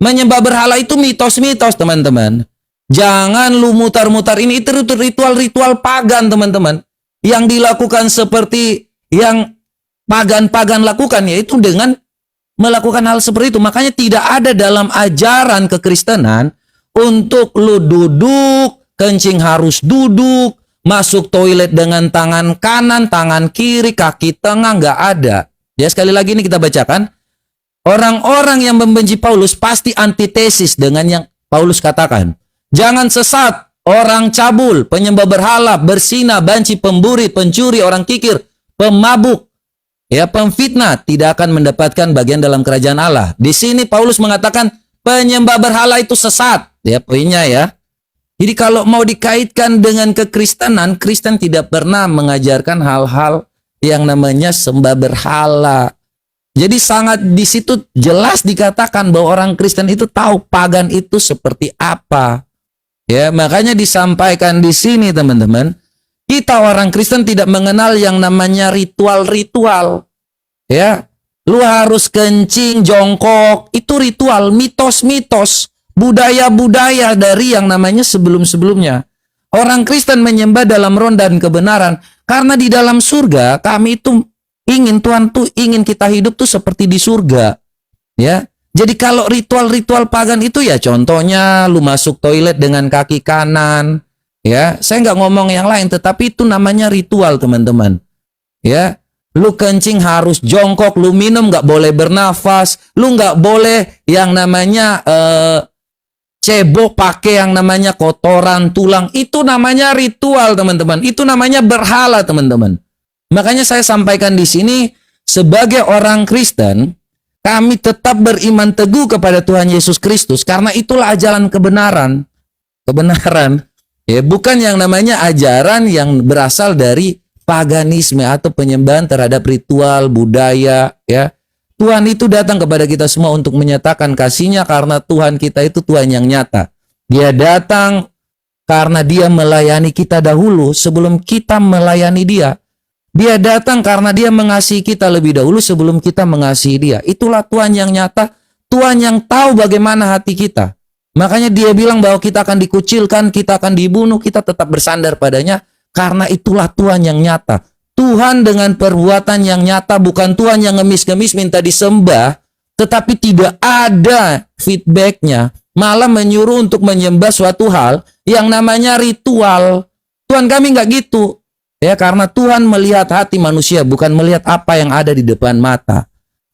Menyembah berhala itu mitos-mitos teman-teman. Jangan lu mutar-mutar, ini itu ritual-ritual pagan teman-teman. Yang dilakukan seperti yang pagan-pagan lakukan, yaitu dengan melakukan hal seperti itu. Makanya tidak ada dalam ajaran kekristenan untuk lu duduk, kencing harus duduk, masuk toilet dengan tangan kanan, tangan kiri, kaki tengah, nggak ada. Ya sekali lagi ini kita bacakan. Orang-orang yang membenci Paulus pasti antitesis dengan yang Paulus katakan. Jangan sesat, orang cabul, penyembah berhala, berzina, banci, pemburi, pencuri, orang kikir, pemabuk, ya pemfitnah tidak akan mendapatkan bagian dalam kerajaan Allah. Di sini Paulus mengatakan penyembah berhala itu sesat. Ya poinnya ya. Jadi kalau mau dikaitkan dengan kekristenan, Kristen tidak pernah mengajarkan hal-hal yang namanya sembah berhala. Jadi sangat di situ jelas dikatakan bahwa orang Kristen itu tahu pagan itu seperti apa. Ya, makanya disampaikan di sini teman-teman, kita orang Kristen tidak mengenal yang namanya ritual-ritual. Ya, lu harus kencing, jongkok, itu ritual, mitos-mitos, budaya-budaya dari yang namanya sebelum-sebelumnya. Orang Kristen menyembah dalam roh dan kebenaran karena di dalam surga kami itu Tuhan tuh ingin kita hidup tuh seperti di surga. Ya. Jadi kalau ritual-ritual pagan itu ya contohnya lu masuk toilet dengan kaki kanan. Ya, saya nggak ngomong yang lain tetapi itu namanya ritual teman-teman. Ya. Lu kencing harus jongkok, lu minum nggak boleh bernafas, lu nggak boleh yang namanya cebok pakai yang namanya kotoran tulang. Itu namanya ritual teman-teman. Itu namanya berhala teman-teman. Makanya saya sampaikan di sini sebagai orang Kristen, kami tetap beriman teguh kepada Tuhan Yesus Kristus karena itulah ajaran kebenaran. Kebenaran. Ya, bukan yang namanya ajaran yang berasal dari paganisme atau penyembahan terhadap ritual, budaya, ya. Tuhan itu datang kepada kita semua untuk menyatakan kasih-Nya karena Tuhan kita itu Tuhan yang nyata. Dia datang karena Dia melayani kita dahulu sebelum kita melayani Dia. Dia datang karena Dia mengasihi kita lebih dahulu sebelum kita mengasihi Dia. Itulah Tuhan yang nyata, Tuhan yang tahu bagaimana hati kita. Makanya Dia bilang bahwa kita akan dikucilkan, kita akan dibunuh, kita tetap bersandar padanya karena itulah Tuhan yang nyata. Tuhan dengan perbuatan yang nyata, bukan Tuhan yang ngemis-ngemis minta disembah, tetapi tidak ada feedbacknya, malah menyuruh untuk menyembah suatu hal yang namanya ritual. Tuhan kami nggak gitu. Ya, karena Tuhan melihat hati manusia, bukan melihat apa yang ada di depan mata.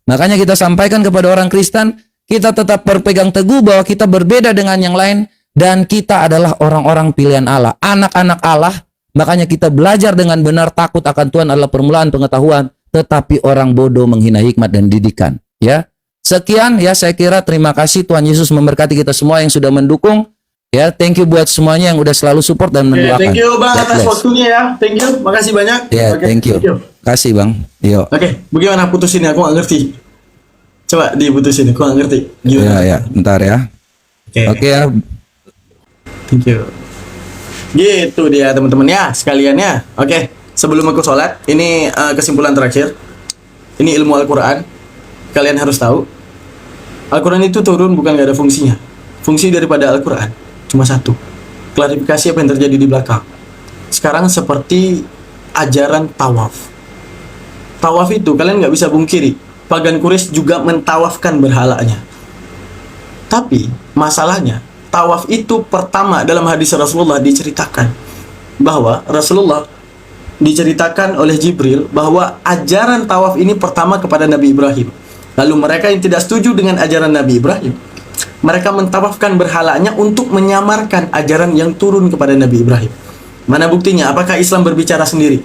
Makanya kita sampaikan kepada orang Kristen, kita tetap berpegang teguh bahwa kita berbeda dengan yang lain, dan kita adalah orang-orang pilihan Allah, anak-anak Allah. Makanya kita belajar dengan benar, takut akan Tuhan adalah permulaan pengetahuan, tetapi orang bodoh menghina hikmat dan didikan. Ya, sekian ya saya kira, terima kasih, Tuhan Yesus memberkati kita semua yang sudah mendukung. Ya, thank you buat semuanya yang udah selalu support dan mendoakan. Thank you Bang God atas bless. waktunya ya. Thank you, makasih banyak. Ya, Oke, thank you. Kasih Bang. Yo. Oke, bagaimana putusinnya? Aku nggak ngerti. Coba diputusin, aku nggak ngerti. Gimana? Ya, bentar ya. Oke ya. Thank you. Gitu dia teman-teman ya, sekalian ya. Oke, sebelum aku sholat, ini kesimpulan terakhir. Ini ilmu Al-Quran. Kalian harus tahu, Al-Quran itu turun bukan gak ada fungsinya. Fungsi daripada Al-Quran cuma satu, klarifikasi apa yang terjadi di belakang. Sekarang seperti ajaran tawaf. Tawaf itu kalian nggak bisa pungkiri, pagan Quraisy juga mentawafkan berhalanya. Tapi masalahnya, tawaf itu pertama dalam hadis Rasulullah diceritakan bahwa Rasulullah diceritakan oleh Jibril bahwa ajaran tawaf ini pertama kepada Nabi Ibrahim. Lalu mereka yang tidak setuju dengan ajaran Nabi Ibrahim, mereka mentawafkan berhalanya untuk menyamarkan ajaran yang turun kepada Nabi Ibrahim. Mana buktinya? Apakah Islam berbicara sendiri?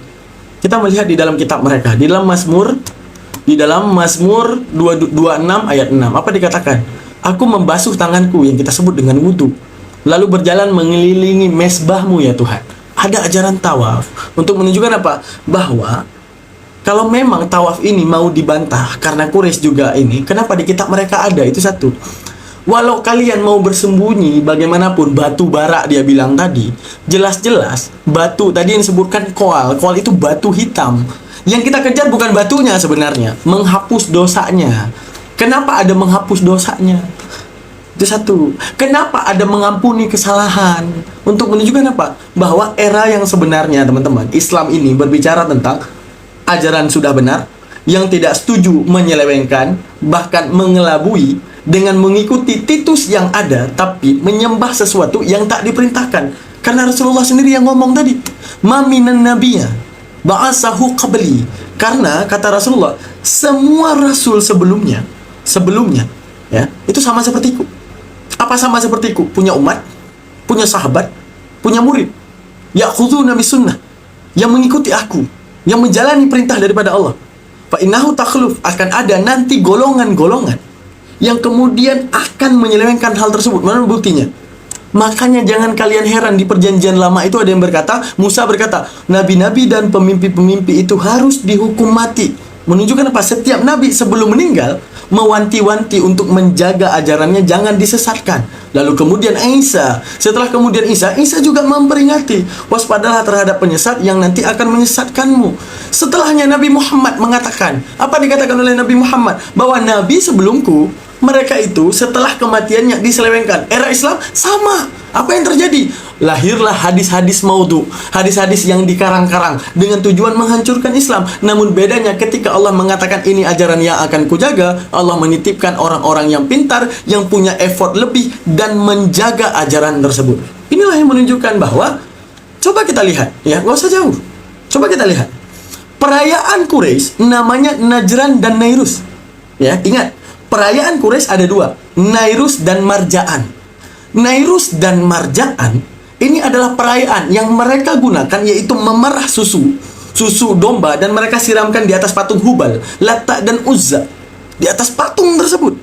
Kita melihat di dalam kitab mereka, di dalam Mazmur 26 ayat 6, apa dikatakan? Aku membasuh tanganku yang kita sebut dengan wudu, lalu berjalan mengelilingi mesbahmu ya Tuhan. Ada ajaran tawaf untuk menunjukkan apa? Bahwa kalau memang tawaf ini mau dibantah karena Quraisy juga ini, kenapa di kitab mereka ada? Itu satu. Walau kalian mau bersembunyi bagaimanapun, batu bara dia bilang tadi, jelas-jelas batu tadi yang disebutkan koal itu batu hitam. Yang kita kejar bukan batunya sebenarnya, menghapus dosanya. Kenapa ada menghapus dosanya? Itu satu. Kenapa ada mengampuni kesalahan? Untuk menunjukkan apa? Bahwa era yang sebenarnya teman-teman, Islam ini berbicara tentang ajaran sudah benar, yang tidak setuju menyelewengkan, bahkan mengelabui dengan mengikuti titus yang ada, tapi menyembah sesuatu yang tak diperintahkan. Karena Rasulullah sendiri yang ngomong tadi, ma minan nabiyya ba'asahu qabli. Karena kata Rasulullah, semua rasul sebelumnya ya, itu sama sepertiku. Apa sama sepertiku? Punya umat, punya sahabat, punya murid. Ya'khudhuna bisunnah, yang mengikuti aku, yang menjalani perintah daripada Allah. Fa innahu takhluf, akan ada nanti golongan-golongan yang kemudian akan menyelewengkan hal tersebut. Mana buktinya? Makanya jangan kalian heran, di perjanjian lama itu ada yang berkata, Musa berkata, nabi-nabi dan pemimpi-pemimpi itu harus dihukum mati. Menunjukkan apa? Setiap nabi sebelum meninggal mewanti-wanti untuk menjaga ajarannya jangan disesatkan. Lalu kemudian Isa, setelah kemudian Isa juga memperingati, waspadalah terhadap penyesat yang nanti akan menyesatkanmu. Setelahnya Nabi Muhammad mengatakan, apa dikatakan oleh Nabi Muhammad? Bahwa nabi sebelumku, mereka itu setelah kematiannya diselewengkan. Era Islam sama. Apa yang terjadi? Lahirlah hadis-hadis maudhu, hadis-hadis yang dikarang-karang dengan tujuan menghancurkan Islam. Namun bedanya ketika Allah mengatakan ini ajaran yang akan kujaga, Allah menitipkan orang-orang yang pintar, yang punya effort lebih dan menjaga ajaran tersebut. Inilah yang menunjukkan bahwa, coba kita lihat ya, gak usah jauh. Coba kita lihat perayaan Quraisy namanya Najran dan Nairus. Ya, ingat, perayaan Quraisy ada dua, Nairus dan Marja'an. Nairus dan Marja'an ini adalah perayaan yang mereka gunakan, yaitu memerah susu domba, dan mereka siramkan di atas patung Hubal, Lata dan Uzza, di atas patung tersebut.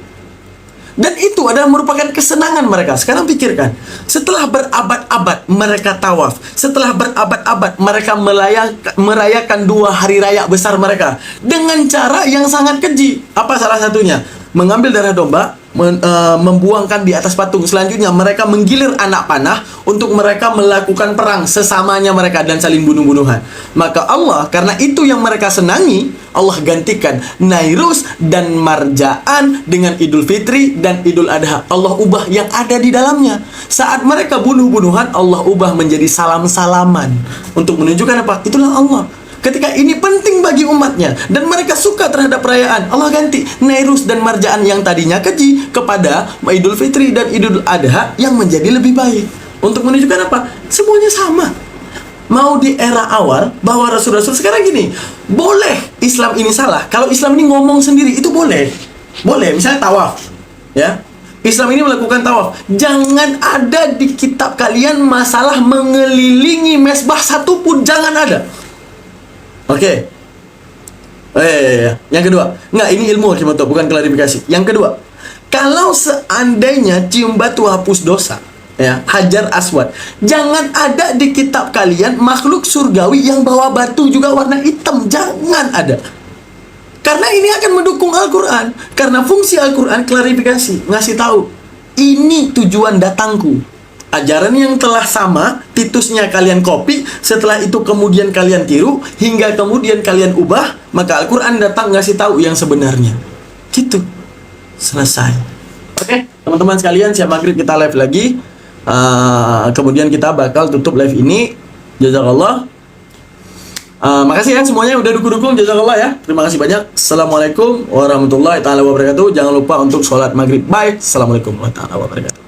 Dan itu adalah merupakan kesenangan mereka. Sekarang pikirkan, setelah berabad-abad mereka tawaf, setelah berabad-abad mereka merayakan 2 hari raya besar mereka dengan cara yang sangat keji. Apa salah satunya? Mengambil darah domba, membuangkan di atas patung. Selanjutnya mereka menggilir anak panah untuk mereka melakukan perang sesamanya mereka dan saling bunuh-bunuhan. Maka Allah, karena itu yang mereka senangi, Allah gantikan Nairus dan Marja'an dengan Idul Fitri dan Idul Adha. Allah ubah yang ada di dalamnya. Saat mereka bunuh-bunuhan, Allah ubah menjadi salam-salaman untuk menunjukkan apa? Itulah Allah. Ketika ini penting bagi umatnya dan mereka suka terhadap perayaan, Allah ganti Nairus dan Marja'an yang tadinya keji kepada Idul Fitri dan Idul Adha yang menjadi lebih baik. Untuk menunjukkan apa? Semuanya sama. Mau di era awal bahwa Rasul-Rasul, sekarang gini, boleh Islam ini salah. Kalau Islam ini ngomong sendiri itu boleh. Boleh, misalnya tawaf. Ya. Islam ini melakukan tawaf. Jangan ada di kitab kalian masalah mengelilingi mesbah satupun, jangan ada. Oke. Yang kedua, enggak, ini ilmu Hakimoto, bukan klarifikasi. Yang kedua, kalau seandainya cium batu hapus dosa, ya, Hajar Aswad, jangan ada di kitab kalian makhluk surgawi yang bawa batu juga warna hitam, jangan ada. Karena ini akan mendukung Al-Quran. Karena fungsi Al-Quran klarifikasi, ngasih tahu, ini tujuan datangku. Ajaran yang telah sama, Titusnya kalian copy, setelah itu kemudian kalian tiru, hingga kemudian kalian ubah, maka Al-Quran datang ngasih tahu yang sebenarnya. Gitu. Selesai. Oke, teman-teman sekalian, siap maghrib kita live lagi. Kemudian kita bakal tutup live ini. Jazakallah. Makasih ya semuanya udah dukung-dukung, jazakallah ya. Terima kasih banyak. Assalamualaikum warahmatullahi taala wabarakatuh. Jangan lupa untuk sholat maghrib. Bye. Assalamualaikum warahmatullahi wabarakatuh.